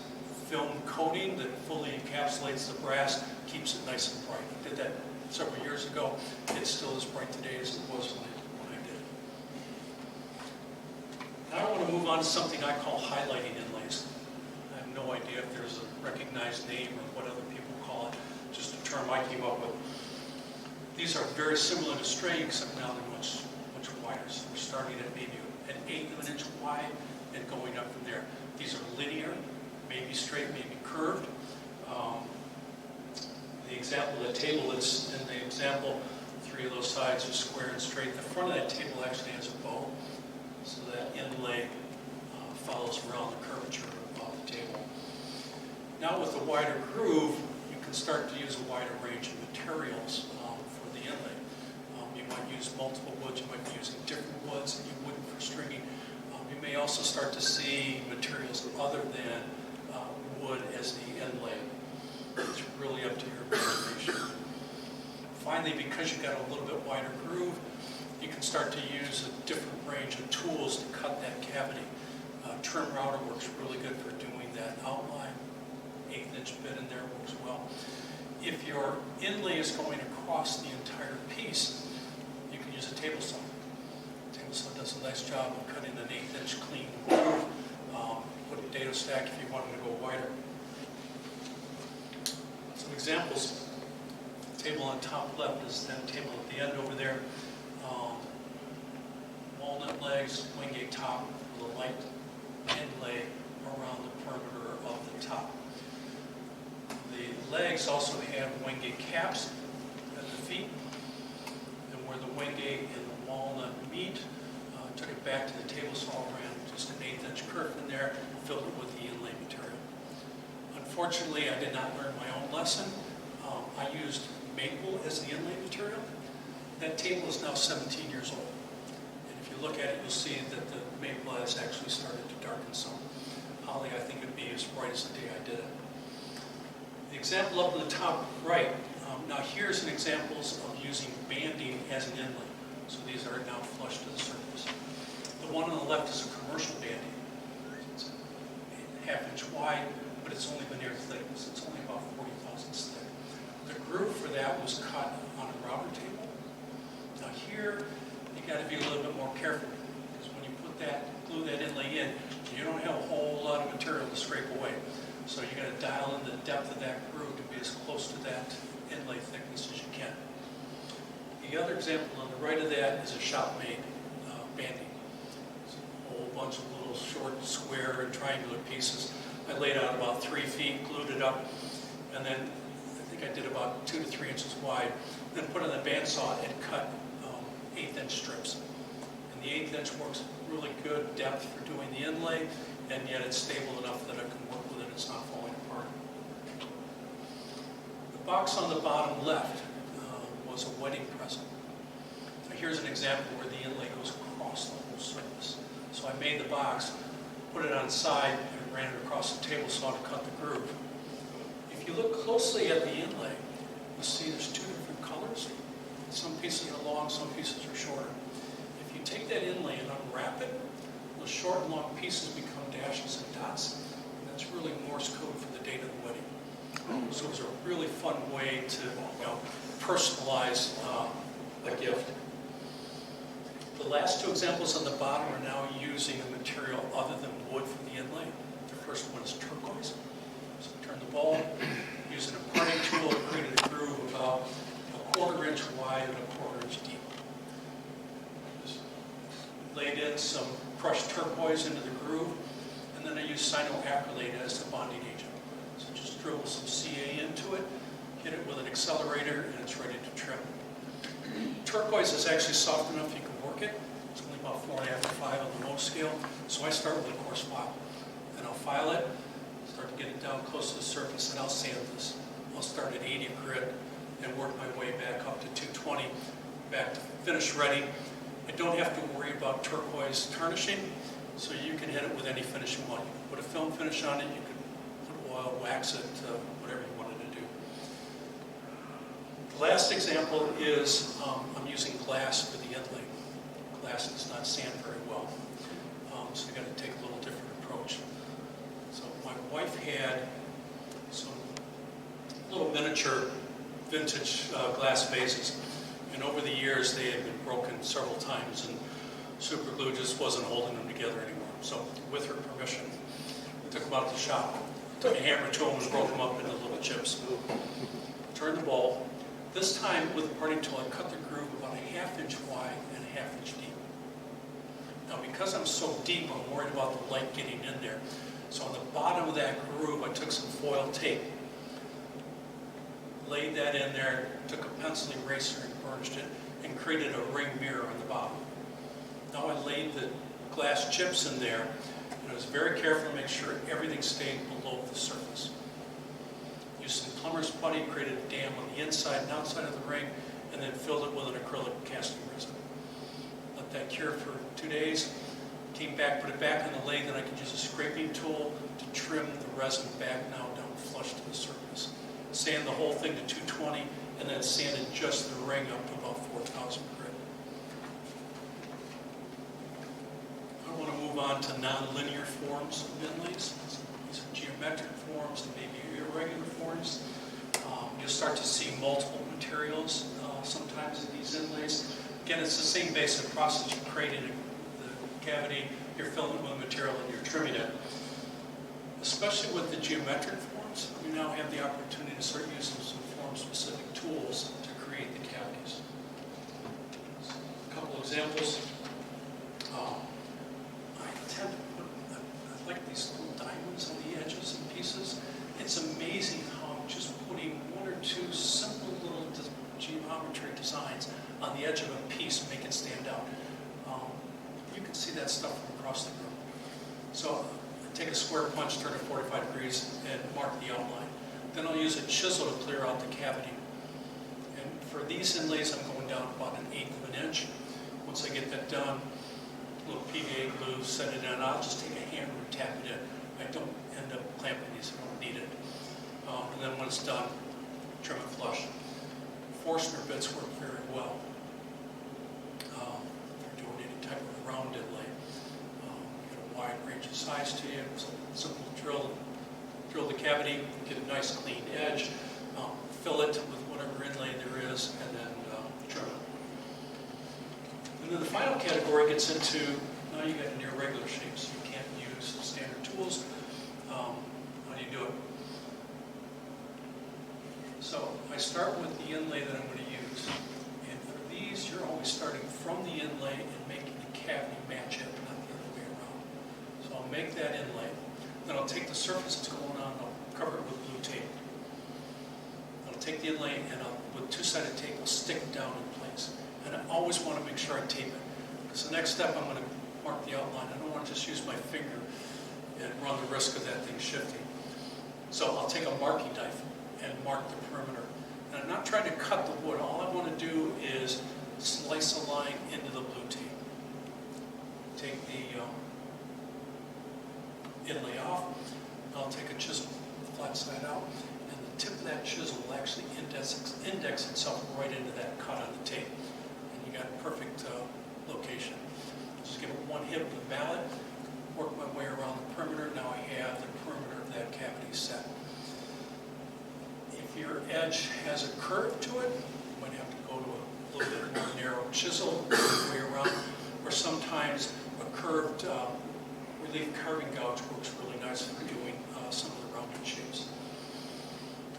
film coating that fully encapsulates the brass, keeps it nice and bright. I did that several years ago. It's still as bright today as it was when I did it. Now I want to move on to something I call highlighting inlays. I have no idea if there's a recognized name or what other people call it, just a term I came up with. These are very similar to string, except now they're much wider. So we're starting at maybe an eighth of an inch wide and going up from there. These are linear, maybe straight, maybe curved. The example, the table that's in the example, 3 of those sides are square and straight. The front of that table actually has a bow, so that inlay follows around the curvature of the table. Now with the wider groove, you can start to use a wider range of materials for the inlay. You might use multiple woods, you might be using different woods that you wouldn't for stringing. You may also start to see materials other than wood as the inlay. It's really up to your imagination. Finally, because you've got a little bit wider groove, you can start to use a different range of tools to cut that cavity. Trim router works really good for doing that outline. 1/8 inch bit in there works well. If your inlay is going across the entire piece, you can use a table saw. Table saw does a nice job of cutting an 1/8 inch clean groove. Put a dado stack if you wanted to go wider. Some examples. The table on top left is that table at the end over there. Walnut legs, wingate top, with a light inlay around the perimeter of the top. The legs also have wingate caps at the feet, and where the wingate and the walnut meet, took it back to the table saw, ran just an 1/8 inch curve in there, filled it with the inlay material. Unfortunately, I did not learn my own lesson. I used maple as the inlay material. That table is now 17 years old. And if you look at it, you'll see that the maple has actually started to darken some. Holly, I think, would be as bright as the day I did it. The example up in the top right, now here's an examples of using banding as an inlay. So these are now flush to the surface. The one on the left is a commercial banding. It's 1/2 inch wide, but it's only veneer thickness. It's only about 40 thousandths thick. The groove for that was cut on a router table. Now here, you got to be a little bit more careful, because when you glue that inlay in, you don't have a whole lot of material to scrape away. So you got to dial in the depth of that groove to be as close to that inlay thickness as you can. The other example on the right of that is a shop-made banding. It's a whole bunch of little short square and triangular pieces. I laid out about 3 feet, glued it up, and then I think I did about 2 to 3 inches wide, then put on the bandsaw and cut 1/8 inch strips. And the 1/8 inch works really good depth for doing the inlay, and yet it's stable enough that I can work with it, it's not falling apart. The box on the bottom left was a wedding present. Now here's an example where the inlay goes across the whole surface. So I made the box, put it on its side, and ran it across the table saw to cut the groove. If you look closely at the inlay, you'll see there's 2 different colors. Some pieces are long, some pieces are shorter. If you take that inlay and unwrap it, those short and long pieces become dashes and dots. And that's really Morse code for the date of the wedding. So it's a really fun way to personalize a gift. The last 2 examples on the bottom are now using a material other than wood for the inlay. The first one is turquoise. So turn the ball, using a parting tool, created a groove about 1/4 inch wide and 1/4 inch deep. Just laid in some crushed turquoise into the groove, and then I used cyanoacrylate as the bonding agent. So just dribble some CA into it, hit it with an accelerator, and it's ready to trim. Turquoise is actually soft enough you can work it. It's only about 4.5 to 5 on the Mohs scale. So I start with a coarse file. Then I'll file it, start to get it down close to the surface, and I'll sand this. I'll start at 80 grit and work my way back up to 220, back to finish ready. I don't have to worry about turquoise tarnishing, so you can hit it with any finish you want. You can put a film finish on it, you can put oil, wax it, whatever you wanted to do. The last example is I'm using glass for the inlay. Glass does not sand very well, so you got to take a little different approach. So my wife had some little miniature vintage glass vases, and over the years they had been broken several times, and super glue just wasn't holding them together anymore. So with her permission, we took them out to the shop, took a hammer to them and broke them up into little chips. Turned the bowl, This time with the parting tool, I cut the groove about a 1/2 inch wide and a 1/2 inch deep. Now because I'm so deep, I'm worried about the light getting in there. So on the bottom of that groove, I took some foil tape, laid that in there, took a pencil eraser and burnished it, and created a ring mirror on the bottom. Now I laid the glass chips in there, and I was very careful to make sure everything stayed below the surface. Used some plumber's putty, created a dam on the inside and outside of the ring, and then filled it with an acrylic casting resin. Let that cure for 2 days. Came back, put it back on the lathe, and I could use a scraping tool to trim the resin back now down flush to the surface. Sand the whole thing to 220, and then sanded just the ring up to about 4,000 grit. I want to move on to nonlinear forms of inlays. These are geometric forms and maybe irregular forms. You'll start to see multiple materials sometimes in these inlays. Again, it's the same basic process. You're creating the cavity, you're filling it with material, and you're trimming it. Especially with the geometric forms, we now have the opportunity to start using some form-specific tools to create the cavities. A couple examples. I like these little diamonds on the edges and pieces. It's amazing how just putting 1 or 2 simple little geometry designs on the edge of a piece make it stand out. You can see that stuff from across the room. So I take a square punch, turn it 45 degrees, and mark the outline. Then I'll use a chisel to clear out the cavity. And for these inlays, I'm going down about 1/8 of an inch. Once I get that done, a little PVA glue, set it in. I'll just take a hammer and tap it in. I don't end up clamping these, I don't need it. And then when it's done, trim it flush. Forstner bits work very well. If you're doing any type of round inlay, you get a wide range of size to you. So simple drill the cavity, get a nice clean edge, fill it with whatever inlay there is, and then trim it. And then the final category gets into, now you got an irregular shape, so you can't use standard tools. How do you do it? So I start with the inlay that I'm going to use. And for these, you're always starting from the inlay and making the cavity match it, not the other way around. So I'll make that inlay. Then I'll take the surface that's going on, and I'll cover it with blue tape. I'll take the inlay and with 2-sided tape, I'll stick it down in place. And I always want to make sure I tape it. Because the next step, I'm going to mark the outline. I don't want to just use my finger and run the risk of that thing shifting. So I'll take a marking knife and mark the perimeter. And I'm not trying to cut the wood. All I want to do is slice a line into the blue tape. Take the inlay off. I'll take a chisel, flat side out, and the tip of that chisel will actually index itself right into that cut on the tape. And you got a perfect location. Just give it one hit with the mallet, work my way around the perimeter. Now I have the perimeter of that cavity set. If your edge has a curve to it, you might have to go to a little bit more narrow chisel way around, or sometimes a curved relief carving gouge works really nice for doing some of the rounded shapes.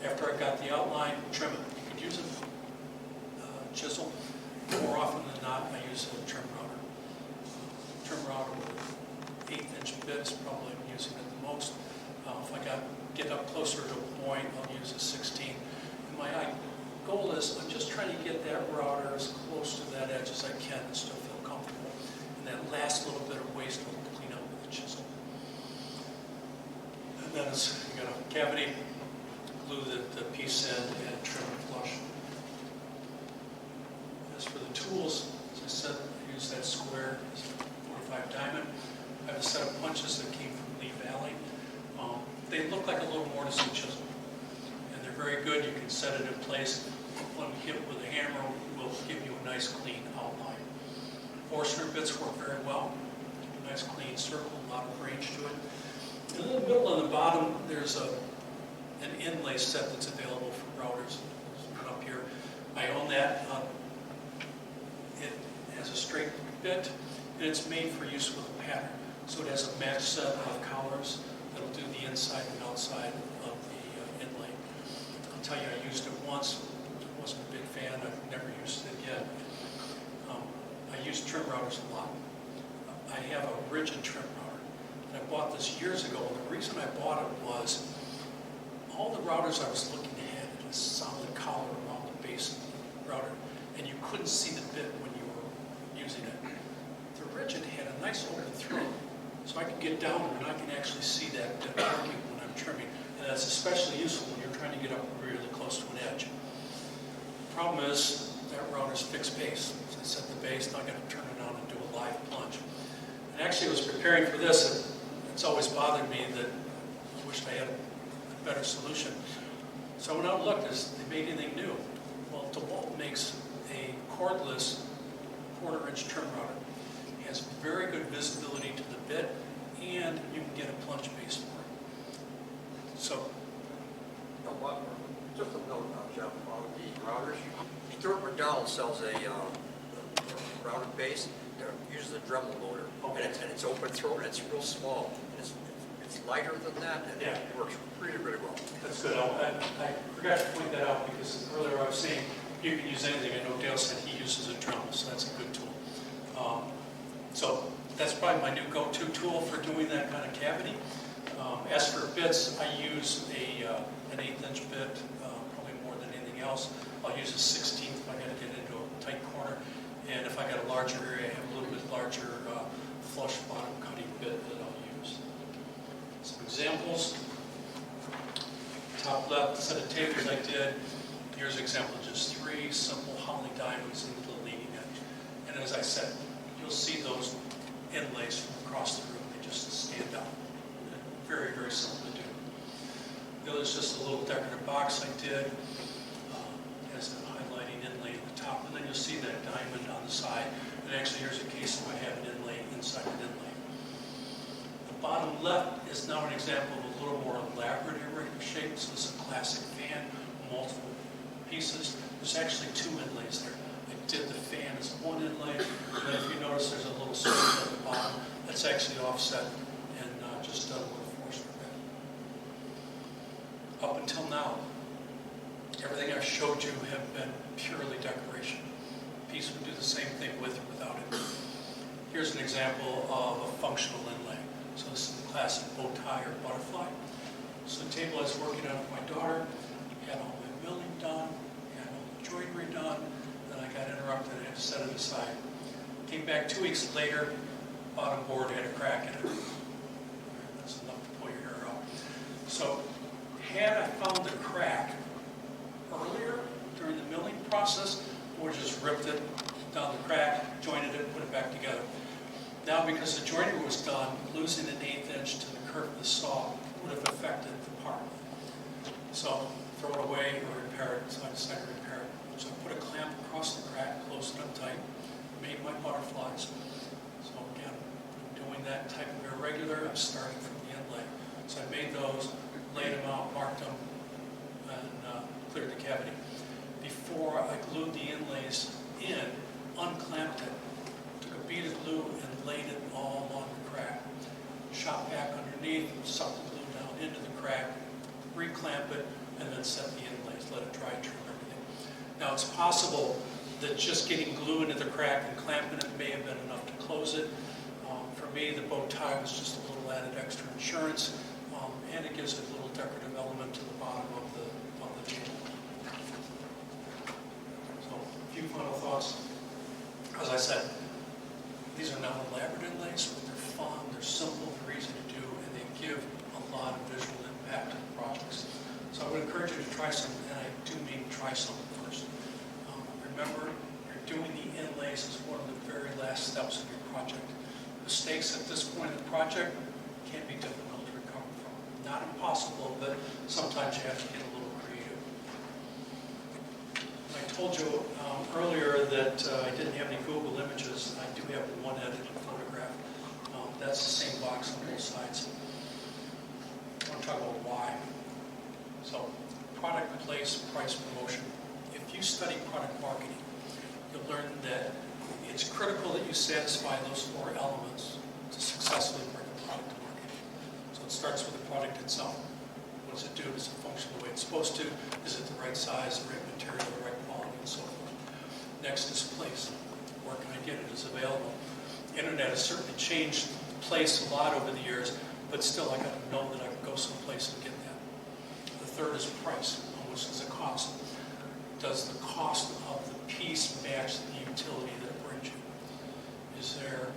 After I've got the outline, trim it. You could use a chisel. More often than not, I use a trim router. Trim router with 1/8 inch bits, probably I'm using it the most. If I get up closer to a point, I'll use a 16. And my goal is I'm just trying to get that router as close to that edge as I can and still feel comfortable. And that last little bit of waste will clean up with the chisel. And then you got a cavity, glue the piece in and trim it flush. As for the tools, as I said, I use that square 45 diamond. I have a set of punches that came from Lee Valley. They look like a little mortise and chisel, and they're very good. You can set it in place. One hit with a hammer will give you a nice clean outline. Forstner bits work very well. Give a nice clean circle, a lot of range to it. And in the middle and the bottom, there's an inlay set that's available for routers. Up here, I own that. It has a straight bit, and it's made for use with a pattern. So it has a match set of collars that'll do the inside and outside of the inlay. I'll tell you, I used it once. It wasn't a big fan. I've never used it again. I use trim routers a lot. I have a rigid trim router, and I bought this years ago. And the reason I bought it was all the routers I was looking at had a solid collar around the base of the router, and you couldn't see the bit when you were using it. The rigid had a nice open throat, so I can get down and I can actually see that working when I'm trimming, and that's especially useful when you're trying to get up really close to an edge. The problem is that router's fixed base. So I set the base, now I got to turn it on and do a live plunge. And actually, I was preparing for this, and it's always bothered me that I wished I had a better solution. So I went out and looked, is they made anything new? Well, DeWalt makes a cordless 1/4-inch trim router. It has very good visibility to the bit, and you can get a plunge base for it. So, Just a note now, Jeff, on the routers. Stuart McDonald sells a router base. It uses a Dremel motor, and it's open throat, and it's real small. It's lighter than that, and Yeah. it works really, really well. that's good. I forgot to point that out because earlier I was saying you can use anything. I know Dale said he uses a Dremel, so that's a good tool. So that's probably my new go-to tool for doing that kind of cavity. As for bits, I use an 1/8-inch bit, probably more than anything else. I'll use a 16th if I got to get into a tight corner. And if I got a larger area, I have a little bit larger flush bottom cutting bit that I'll use. Some examples. Top left set of tables I did. Here's an example of just 3 simple holly diamonds into the leading edge. And as I said, you'll see those inlays from across the room. They just stand out. Very, very simple to do. The other is just a little decorative box I did. Has a highlighting inlay at the top, and then you'll see that diamond on the side. And actually, here's a case where I have an inlay inside an inlay. The bottom left is now an example of a little more elaborate irregular shape. So this is a classic fan, multiple pieces. There's actually 2 inlays there. I did the fan as one inlay, and then if you notice, there's a little circle at the bottom that's actually offset and just done with a force bit. Up until now, everything I've showed you have been purely decoration. A piece would do the same thing with or without it. Here's an example of a functional inlay. So this is the classic bow tie or butterfly. So the table I was working on for my daughter, had all my milling done, had all the joinery done, then I got interrupted and had to set it aside. Came back 2 weeks later, bottom board had a crack in it. That's enough to pull your hair out. So had I found the crack earlier during the milling process, or just ripped it down the crack, jointed it, put it back together. Now, because the joinery was done, losing an 1/8 inch to the curve of the saw would have affected the part. So throw it away or repair it. So I decided to repair it. So I put a clamp across the crack, closed it up tight, made my butterflies. So again, doing that type of irregular, I'm starting from the inlay. So I made those, laid them out, marked them, and cleared the cavity. Before I glued the inlays in, unclamped it, took a bead of glue and laid it all along the crack. Shot back underneath, sucked the glue down into the crack, reclamp it, and then set the inlays, let it dry, trim everything. Now it's possible that just getting glue into the crack and clamping it may have been enough to close it. For me, the bow tie was just a little added extra insurance, and it gives it a little decorative element to the bottom of the table. So, a few final thoughts. As I said, these are not elaborate inlays, but they're fun, they're simple, they're easy to do, and they give a lot of visual impact to the projects. So I would encourage you to try some, and I do mean try some first. Remember, you're doing the inlays as one of the very last steps of your project. Mistakes at this point in the project can be difficult to recover from. Not impossible, but sometimes you have to get a little creative. I told you earlier that I didn't have any Google images. I do have one edited photograph. That's the same box on both sides. I want to talk about why. So, product, place, price, promotion. If you study product marketing, you'll learn that it's critical that you satisfy those 4 elements to successfully bring a product to market. So it starts with the product itself. What does it do? Does it function the way it's supposed to? Is it the right size, the right material, the right quality? and so forth. Next is place. Where can I get it? Is available. Internet has certainly changed place a lot over the years, but still I got to know that I can go someplace and get that. The third is price. How much does it cost? Does the cost of the piece match the utility that it brings you? Is there a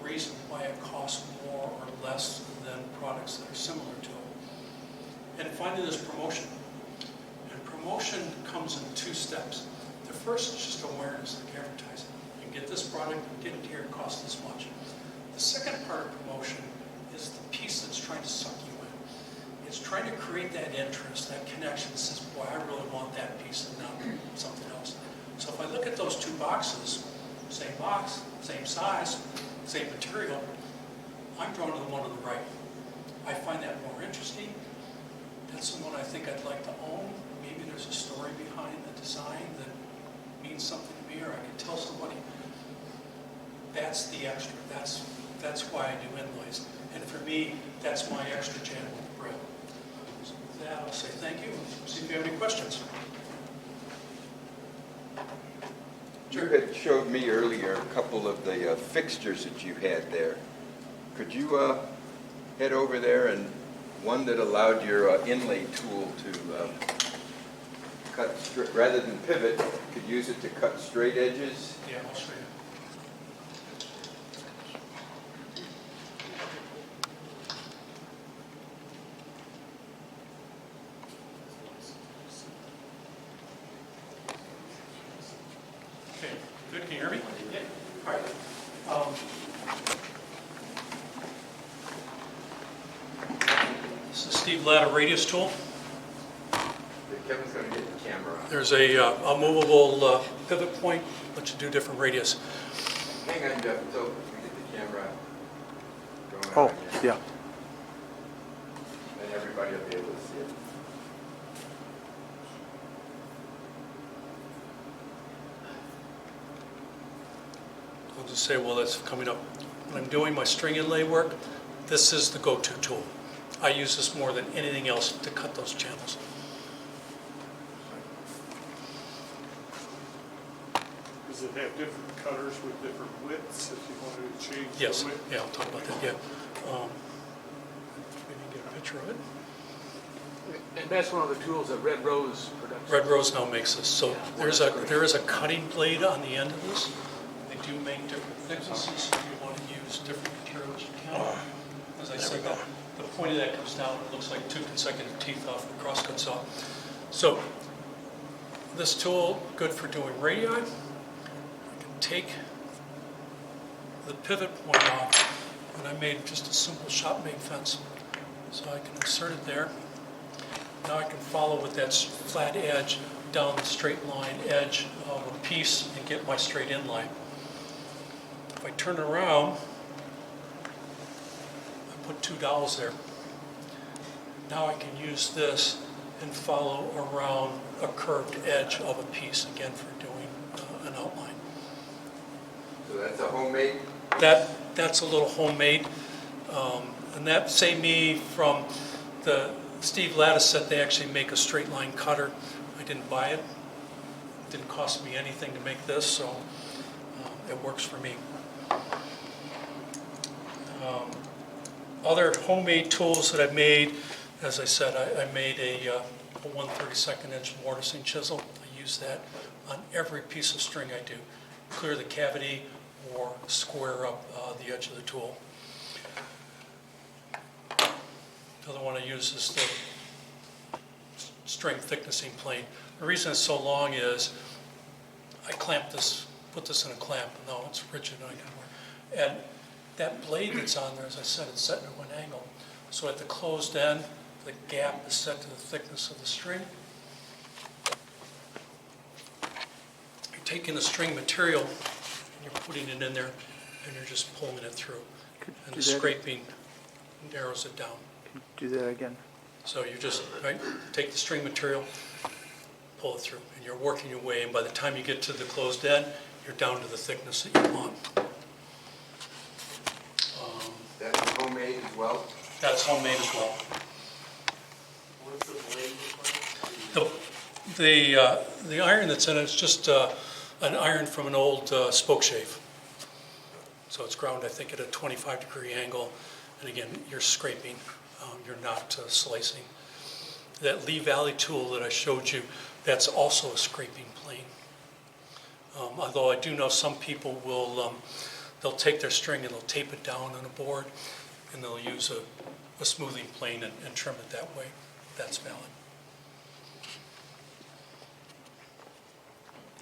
reason why it costs more or less than products that are similar to it? And finally, there's promotion. And promotion comes in two steps. The first is just awareness, like advertising. You can get this product, get it here, it costs this much. The second part of promotion is the piece that's trying to suck you in. It's trying to create that interest, that connection that says, boy, I really want that piece and not something else. So if I look at those two boxes, same box, same size, same material, I'm drawn to the one on the right. I find that more interesting. That's the one I think I'd like to own. Maybe there's a story behind the design that means something to me, or I can tell somebody. That's the extra. That's why I do Inlays. And for me, that's my extra jam with the bread. So with that, I'll say thank you and see if you have any questions. You had showed me earlier a couple of the fixtures that you had there. Could you head over there, and one that allowed your inlay tool to cut straight, rather than pivot, could use it to cut straight edges? Yeah, I'll show you. Okay, good. Can you hear me? Yeah. All right. This is Steve Latta radius tool. Kevin's going to get the camera on. There's a movable pivot point, let you do different radius. Hang on, Jeff, until we get the camera going Oh, on here. yeah. Then everybody will be able to see it. I'll just say, well, that's coming up. When I'm doing my string inlay work, this is the go-to tool. I use this more than anything else to cut those channels. Does it have different cutters with different widths if you wanted to change Yes, the width? yeah, I'll talk about that, yeah. We can get a picture of it. And that's one of the tools that Red Rose production. Red Rose now makes this. So there is a cutting blade on the end of this. They do make different thicknesses. If you want to use different materials, you can. As I said, the point of that comes down, it looks like two consecutive teeth off the crosscut saw. So this tool, good for doing radii. I can take the pivot point off, and I made just a simple shop-made fence. So I can insert it there. Now I can follow with that flat edge down the straight line edge of a piece and get my straight in line. If I turn it around, I put two dowels there. Now I can use this and follow around a curved edge of a piece, again for doing an outline. So that's a homemade? That's a little homemade. And that saved me from the Steve Latta set. They actually make a straight line cutter. I didn't buy it. It didn't cost me anything to make this, so it works for me. Other homemade tools that I've made, as I said, I made a 1/32 inch mortising chisel. I use that on every piece of string I do. Clear the cavity or square up the edge of the tool. The other one I use is the string thicknessing plane. The reason it's so long is I clamp this, put this in a clamp. No, it's rigid and I can work. And that blade that's on there, as I said, it's set at one angle. So at the closed end, the gap is set to the thickness of the string. You're taking the string material and you're putting it in there and you're just pulling it through. And the scraping narrows it down. Do that again. So you just, right, take the string material, pull it through, and you're working your way, and by the time you get to the closed end, you're down to the thickness that you want. That's homemade as well? That's homemade as well. What's the blade look like? The iron that's in it is just an iron from an old spoke shave. So it's ground, I think, at a 25-degree angle. And again, you're scraping, you're not slicing. That Lee Valley tool that I showed you, that's also a scraping plane. Although I do know some people will, they'll take their string and they'll tape it down on a board, and they'll use a smoothing plane and trim it that way. That's valid.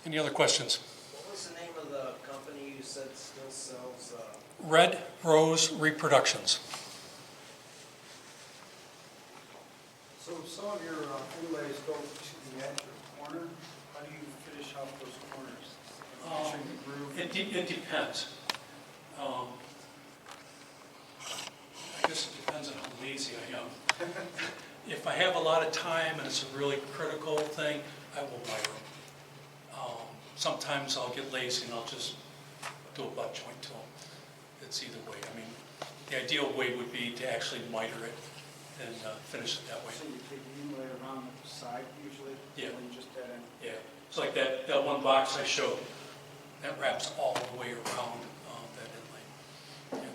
Any other questions? What was the name of the company you said still sells? Red Rose Reproductions. So some of your inlays go to the edge or corner. How do you finish off those corners? Finishing the groove? It depends. I guess it depends on how lazy I am. If I have a lot of time and it's a really critical thing, I will wire them. Sometimes I'll get lazy and I'll just do a butt joint to them. It's either way. I mean, the ideal way would be to actually miter it and finish it that way. So you take the inlay around the side usually? Yeah. And then just dead end? Yeah, it's like that one box I showed. That wraps all the way around that inlay. Yeah.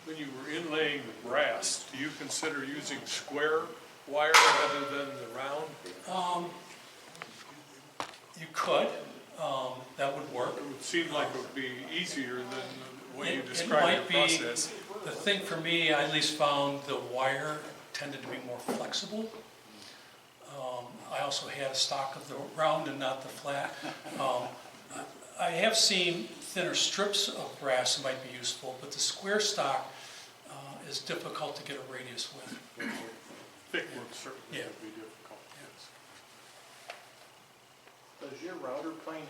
When you were inlaying the brass, do you consider using square wire rather than the round? You could, that would work. It would seem like it would be easier than the way you It described your might be, process. the thing for me, I at least found the wire tended to be more flexible. I also had a stock of the round and not the flat. I have seen thinner strips of brass that might be useful, but the square stock is difficult to get a radius with. Thick would certainly Yeah. would be difficult. Does your router plane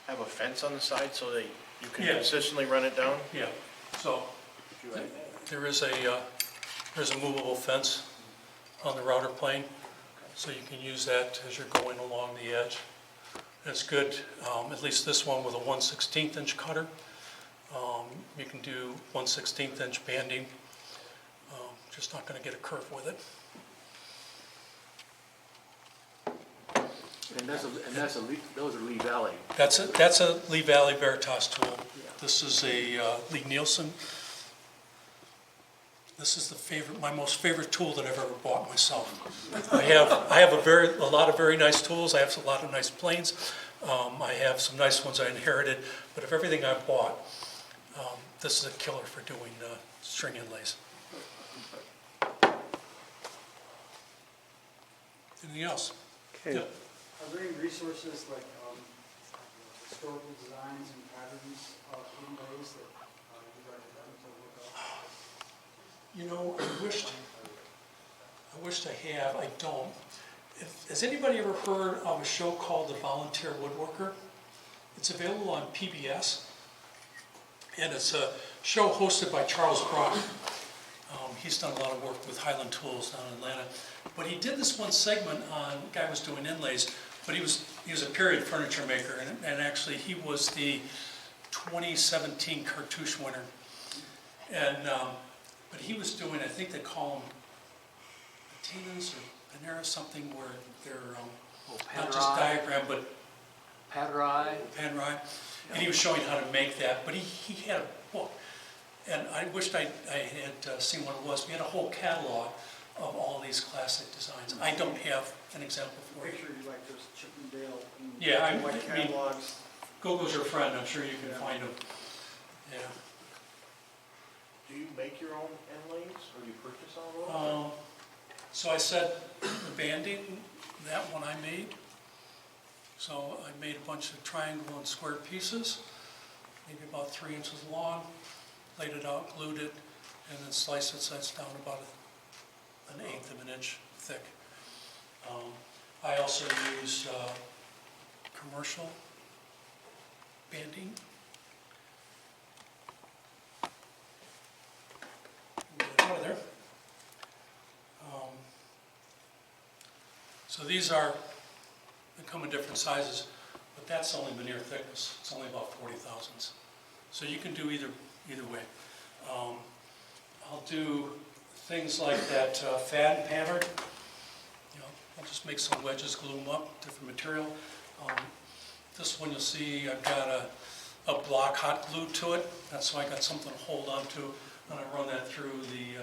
have a fence on the side so that you can Yeah. consistently run it down? Yeah, so there's a movable fence on the router plane, so you can use that as you're going along the edge. It's good, at least this one with a 1/16 inch cutter. You can do 1/16 inch banding, just not going to get a curve with it. And those are Lee Valley. That's a Lee Valley Veritas tool. This is a Lee Nielsen. This is my most favorite tool that I've ever bought myself. I have a lot of very nice tools. I have a lot of nice planes. I have some nice ones I inherited, but of everything I've bought, this is a killer for doing string inlays. Anything else? Okay. Yeah. Are there any resources like historical designs and patterns of inlays that you recommend to look up? You know, I wished I have. I don't. Has anybody ever heard of a show called The Volunteer Woodworker? It's available on PBS, and it's a show hosted by Charles Brock. He's done a lot of work with Highland Tools down in Atlanta. But he did this one segment on, a guy was doing inlays, but he was a period furniture maker, and actually he was the 2017 Cartouche winner. And but he was doing, I think they call them patinas or panera, something where they're not just diagram, but Paterai. panerai. And he was showing how to make that, but he had a book. And I wished I had seen what it was. We had a whole catalog of all these classic designs. I don't have an example for you. Picture you like those Chippendale and Yeah, white catalogs. Google's your friend. I'm sure you can find them. Yeah. Do you make your own inlays or do you purchase all those? So I said the banding, that one I made. So I made a bunch of triangle and square pieces, maybe about 3 inches long, laid it out, glued it, and then sliced it so it's down about 1/8 of an inch thick. I also use commercial banding. Get it out of there. So these they come in different sizes, but that's only veneer thickness. It's only about 40 thousandths. So you can do either way. I'll do things like that fat and pattern. I'll just just make some wedges, glue them up, different material. This one you'll see I've got a block hot glued to it. That's why I got something to hold on to, and I run that through the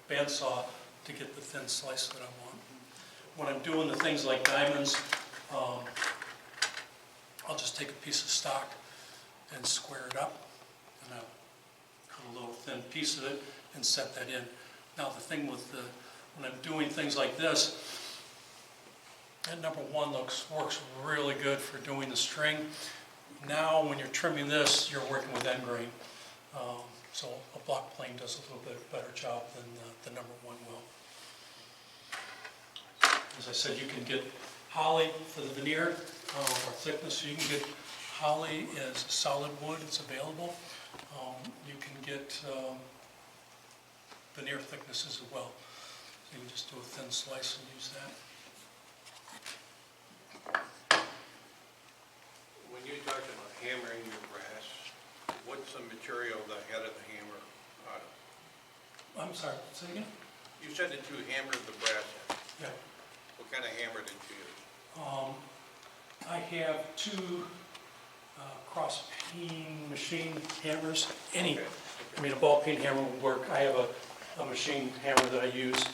bandsaw to get the thin slice that I want. When I'm doing the things like diamonds, I'll just take a piece of stock and square it up, and I'll cut a little thin piece of it and set that in. Now the thing with when I'm doing things like this, that number one works really good for doing the string. Now when you're trimming this, you're working with end grain. So a block plane does a little bit better job than the number one will. As I said, you can get holly for the veneer or thickness. So you can get holly as solid wood, it's available. You can get veneer thicknesses as well. So you can just do a thin slice and use that. When you talked about hammering your brass, what's the material the head of the hammer out of? I'm sorry, say again? You said that you hammered the brass head. Yeah. What kind of hammer did you use? I have two cross peen machine hammers. Any, I mean, a ball peen hammer would work. I have a machine hammer that I use.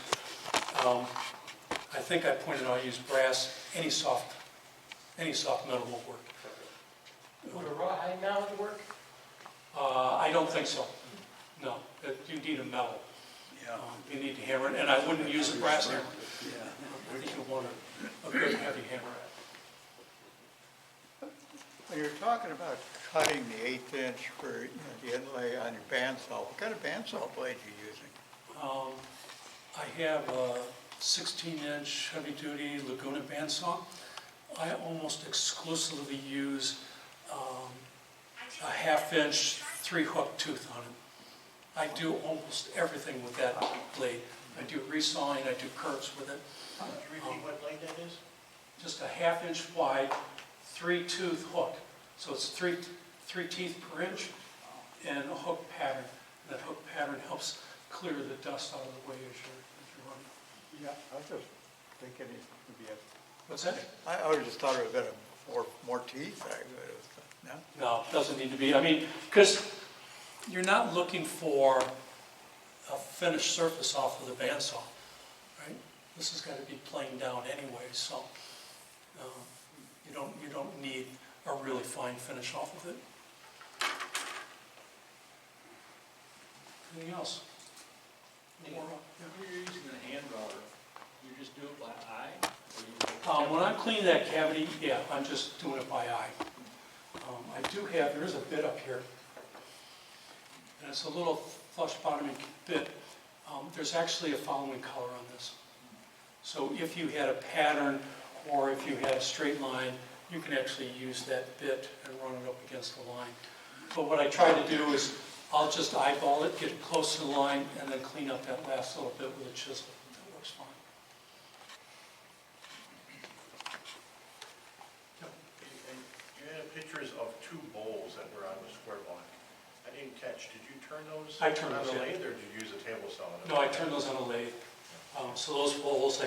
I think I pointed out I use brass. Any soft metal will work. Would a rawhide mallet work? I don't think so. No, you need a metal. You need to hammer it, and I wouldn't use a brass hammer. I think you want a good heavy hammer. When you're talking about cutting the 1/8 inch for the inlay on your bandsaw, what kind of bandsaw blade are you using? I have a 16-inch heavy-duty Laguna bandsaw. I almost exclusively use a 1/2 inch 3-hook tooth on it. I do almost everything with that blade. I do resawing, I do curves with it. Could you repeat what blade that is? Just a 1/2 inch wide, 3-tooth hook. So it's three teeth per inch and a hook pattern. That hook pattern helps clear the dust out of the way as you're running. Yeah, I was just thinking it would be a... What's that? I always just thought it would have been more teeth. No? No, it doesn't need to be. I mean, because you're not looking for a finished surface off of the bandsaw, right? This has got to be planed down anyway, so you don't need a really fine finish off of it. Anything else? More? When you're using a hand router, you just do it by eye? When I'm cleaning that cavity, yeah, I'm just doing it by eye. There is a bit up here, and it's a little flush bottoming bit. There's actually a following color on this. So if you had a pattern or if you had a straight line, you can actually use that bit and run it up against the line. But what I try to do is I'll just eyeball it, get it close to the line, and then clean up that last little bit with a chisel. That works fine. And you had pictures of 2 bowls that were on the square block. I didn't catch, did you turn those I turned on those, the yeah. lathe, or did you use a table saw? No, I turned those on a lathe. So those bowls,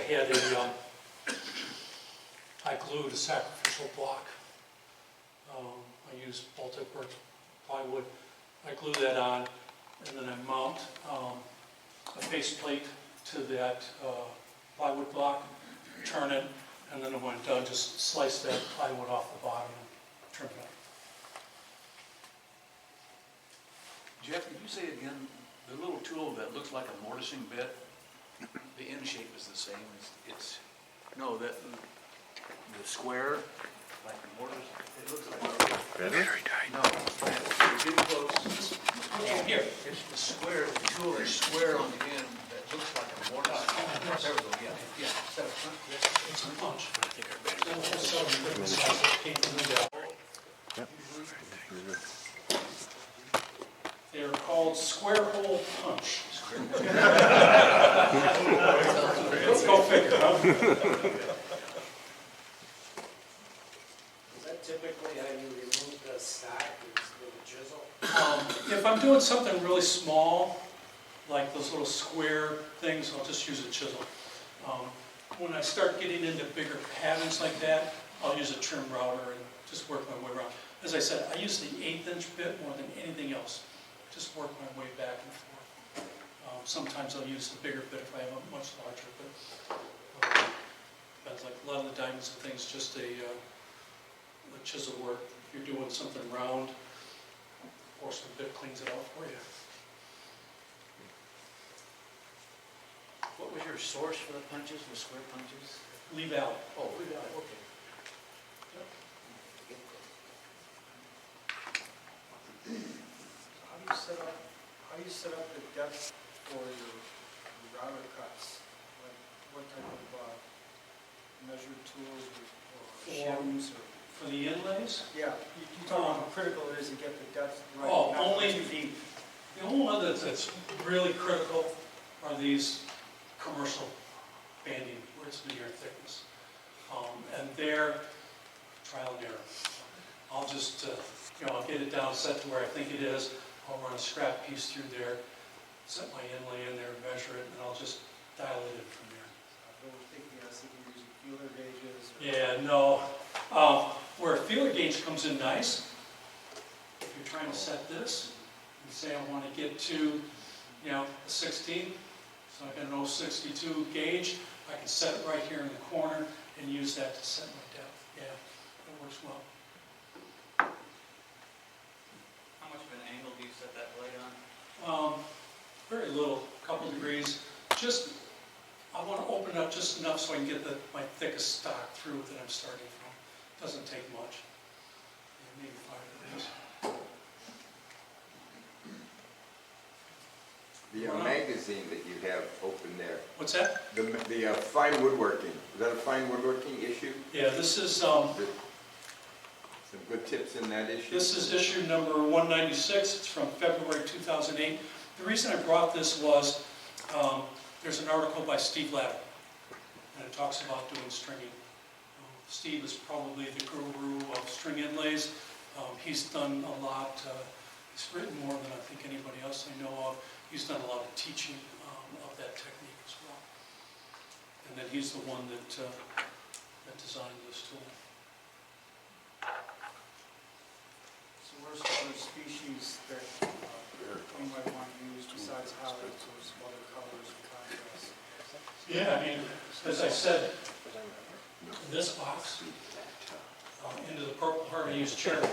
I glued a sacrificial block. I used Baltic birch plywood. I glue that on, and then I mount a faceplate to that plywood block, turn it, and then when I'm done, just slice that plywood off the bottom and trim it up. Jeff, did you say again, the little tool that looks like a mortising bit, the end shape is the same, no, the square, like a mortise, it looks like a... Very tight. No, it's getting close. Here. It's the square, the tool is square on the end that looks like a mortise. There we go, yeah. Is that a front? It's a punch. They're called square hole punch. Go figure, huh? Is that typically how you remove the stock, with a chisel? If I'm doing something really small, like those little square things, I'll just use a chisel. when I start getting into bigger patterns like that, I'll use a trim router and just work my way around. As I said, I use the 1/8" bit more than anything else. Just work my way back and forth. Sometimes I'll use the bigger bit if I have a much larger bit. Depends, like a lot of the diamonds and things, just a chisel work. If you're doing something round, porcelain bit cleans it out for you. What was your source for the punches, the square punches? Lee Valley. Oh, we got it, okay. How do you set up the depth for your router cuts? What type of measured tools or shims or? For the inlays? Yeah, you talk about how critical it is to get the depth right. Oh, not only too deep. The only one that's really critical are these commercial banding, where it's linear thickness. And they're trial and error. I'll just, I'll get it down set to where I think it is. I'll run a scrap piece through there, set my inlay in there, measure it, and I'll just dial it in from there. I was thinking, you're using feeler gauges. Yeah, no. Where a feeler gauge comes in nice, if you're trying to set this, and say I want to get to, a 16, so I got an 062 gauge, I can set it right here in the corner and use that to set my depth. Yeah, that works well. How much of an angle do you set that blade on? Very little, couple degrees. Just, I want to open it up just enough so I can get my thickest stock through that I'm starting from. Doesn't take much. Yeah, maybe 5 degrees. The magazine that you have open there, What's that? the fine woodworking, is that a fine woodworking issue? Yeah, this is Some good tips in that issue? This is issue number 196. It's from February 2008. The reason I brought this was there's an article by Steve Ladd, and it talks about doing stringing. Steve is probably the guru of string inlays. He's done a lot. He's written more than I think anybody else I know of. He's done a lot of teaching of that technique as well. And then he's the one that designed this tool. So what are some other species that you might want to use besides highlights or some other colors and contrasts? Yeah, I mean, as I said, this box, into the Purple Heart, I use cherry.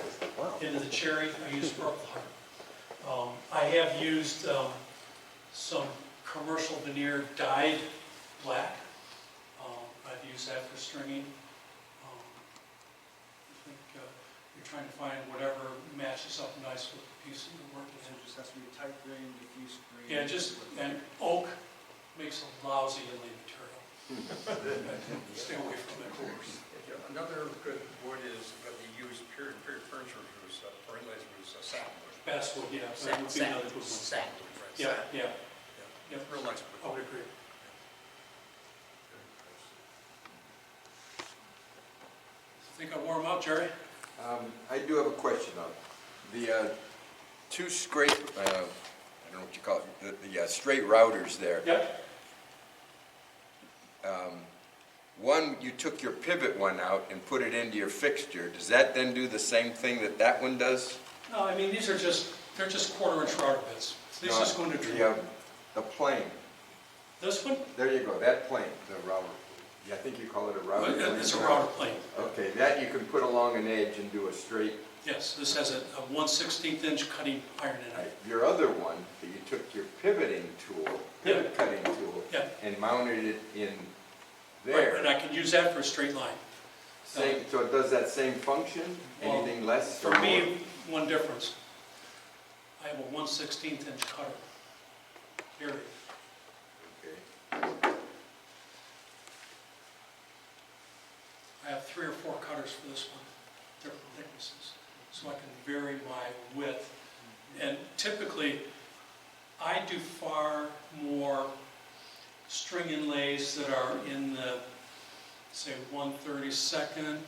Into the cherry, I use Purple Heart. I have used some commercial veneer dyed black. I've used that for stringing. I think you're trying to find whatever matches up nice with the piece that you're working So in. it just has to be a tight grain, diffuse grain. Yeah, and oak makes a lousy inlay material. Stay away from it. Another good wood is what you use period furniture for inlays was satinwood. Basswood, yeah, that would be another good one. Satinwood, right? Yeah, Satin. yeah, Yeah, real nice wood. I would agree. Think I wore them out, Jerry? I do have a question on the two scrape, I don't know what you call it, the straight routers there. Yep. One, you took your pivot one out and put it into your fixture. Does that then do the same thing that that one does? No, I mean, they're just 1/4" router bits. These No, just go into trim. the plane. This one? There you go, that plane, the router. Yeah, I think you call it a router. plane. It's a router plane. Okay, that you can put along an edge and do a straight. Yes, this has a 1/16" inch cutting iron in Right. it. Your other one, that you took your pivoting tool, pivot cutting tool, Yeah. and mounted it in Right, there. and I can use that for a straight line. Same, so it does that same function? Well, Anything less or For more? me, one difference. I have a 1/16" inch cutter, period. Okay. I have 3 or 4 cutters for this one, different thicknesses, so I can vary my width. And typically, I do far more string inlays that are in the, say, 1/32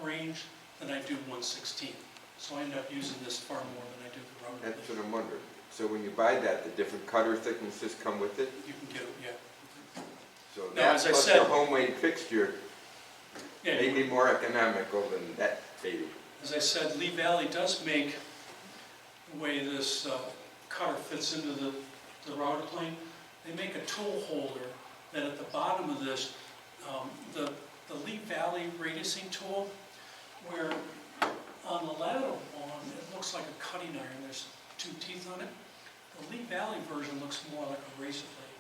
range than I do 1/16. So I end up using this far more than I do the router. That's what I'm wondering. So when you buy that, the different cutter thicknesses come with it? You can get it, yeah. So Now, that as I plus said- your homemade fixture Yeah, may be more economical than that maybe. as I said, Lee Valley does make the way this cutter fits into the router plane. They make a tool holder that at the bottom of this, the Lee Valley radiusing tool, where on the lateral one, it looks like a cutting iron. There's 2 teeth on it. The Lee Valley version looks more like a razor blade.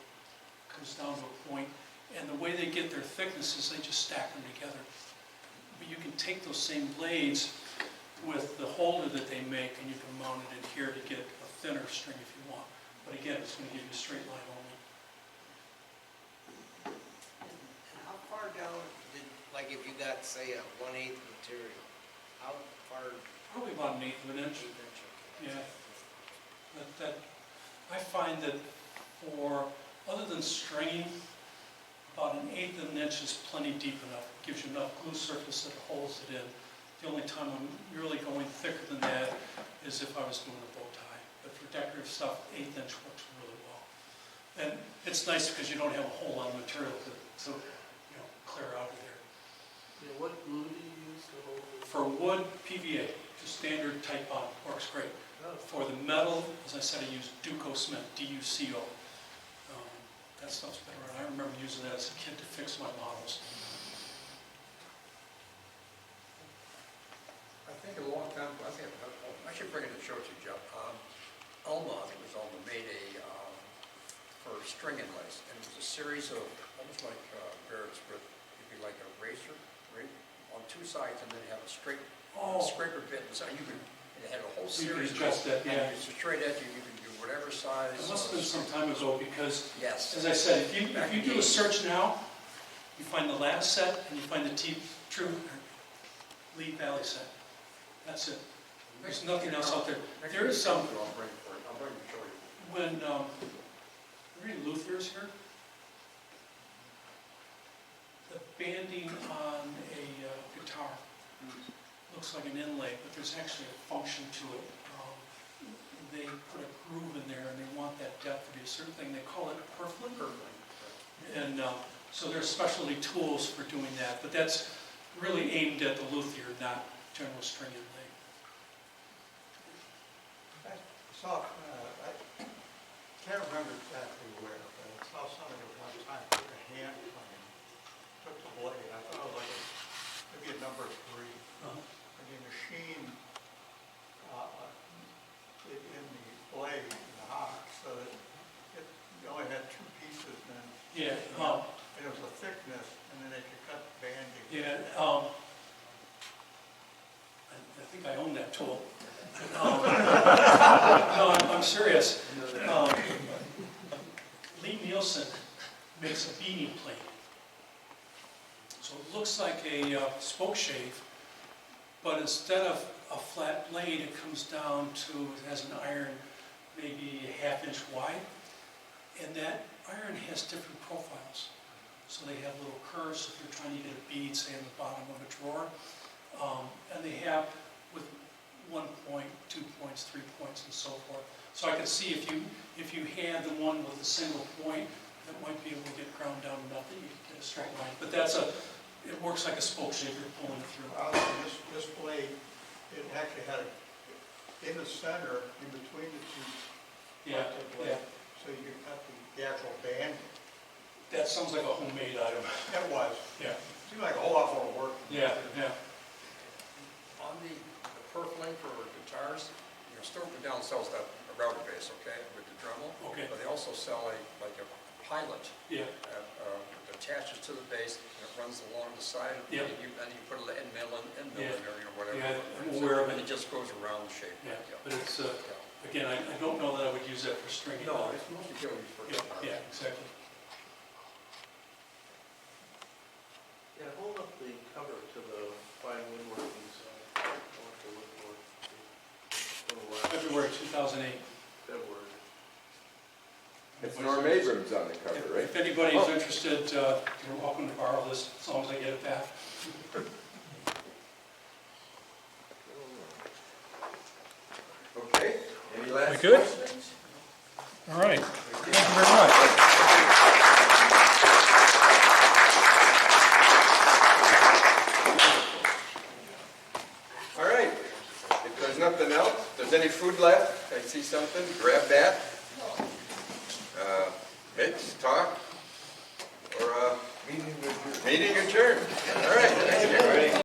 Comes down to a point, and the way they get their thickness is they just stack them together. But you can take those same blades with the holder that they make, and you can mount it in here to get a thinner string if you want. But again, it's going to give you a straight line only. And how far down, like if you got, say, a 1/8 material, how far? Probably about 1/8 of an inch. Yeah. That I find that for, other than stringing, about 1/8 of an inch is plenty deep enough. It gives you enough glue surface that holds it in. The only time I'm really going thicker than that is if I was doing a bow tie. But for decorative stuff, 1/8 inch works really well. And it's nice because you don't have a whole lot of material to clear out of there. Yeah, what glue do you use to hold it? For wood, PVA, just standard type bond, works great. For the metal, as I said, I use Duco cement, D-U-C-O. That stuff's better. I remember using that as a kid to fix my models. I think a long time, I should bring it to show to you, Jeff. Alma, I think it was Alma, made for string inlays, and it was a series of, almost like Barrett's, but it'd be like a razor, right, on 2 sides, and then you have a straight scraper bit, and so you could, it had a whole You can series. adjust that, yeah. And it's a straight edge, you can do whatever size. It must have been some time ago because, Yes. as I said, if you do a search now, you find the last set and you find the true Lee Valley set. That's it. There's nothing else out there. There is some, I'll bring it for you. I'll bring it to show you. when, read Luther's here, the banding on a guitar looks like an inlay, but there's actually a function to it. They put a groove in there and they want that depth to be a certain thing. They call it purfling. And so there's specialty tools for doing that, but that's really aimed at the luthier, not general string inlay. I can't remember exactly where, but I saw somebody one time took a hand plane, took the blade, I thought it was like maybe a number 3, and he machined it in the blade, in the hock, so that you only had 2 pieces then. Yeah. And it was a thickness, and then they could cut the banding. Yeah. I think I own that tool. No, I'm serious. Lee Nielsen makes a beanie plate. So it looks like a spoke shave, but instead of a flat blade, it comes down to, it has an iron maybe a 1/2 inch wide, and that iron has different profiles. So they have little curves if you're trying to get a bead, say, in the bottom of a drawer. And they have with 1 point, 2 points, 3 points, and so forth. So I could see if you had the one with a single point, that might be able to get ground down enough that you could get a straight line. But it works like a spoke shave, you're pulling it through. This blade, it actually had in the center, in between the 2 Yeah, parts of the blade, so you could cut the actual banding. That sounds like a homemade item. It was. Yeah. Seemed like a whole lot more work. Yeah, yeah. On the purfling for guitars, Stuart McDonald sells that a router base, okay, with the Dremel. Okay. But they also sell a pilot. Yeah. That attaches to the base, and it runs along the side. Yeah. And you put an end mill in Yeah. there, whatever. Yeah, I'm aware of it. And it just goes around the shape. Yeah, but it's, again, I don't know that I would use that for stringing. No, it's mostly used for guitars. Yeah, exactly. Yeah, hold up the cover to the fine woodworking side. I want to look for it. February 2008. February. It's Norm Abrams on the cover, right? If anybody's interested, you're welcome to borrow this, as long as I get it back. Okay, any last good? questions? All right, thank you very much. food left? I see something, grab that. Mitch, talk, or meeting adjourned. All right, thank you.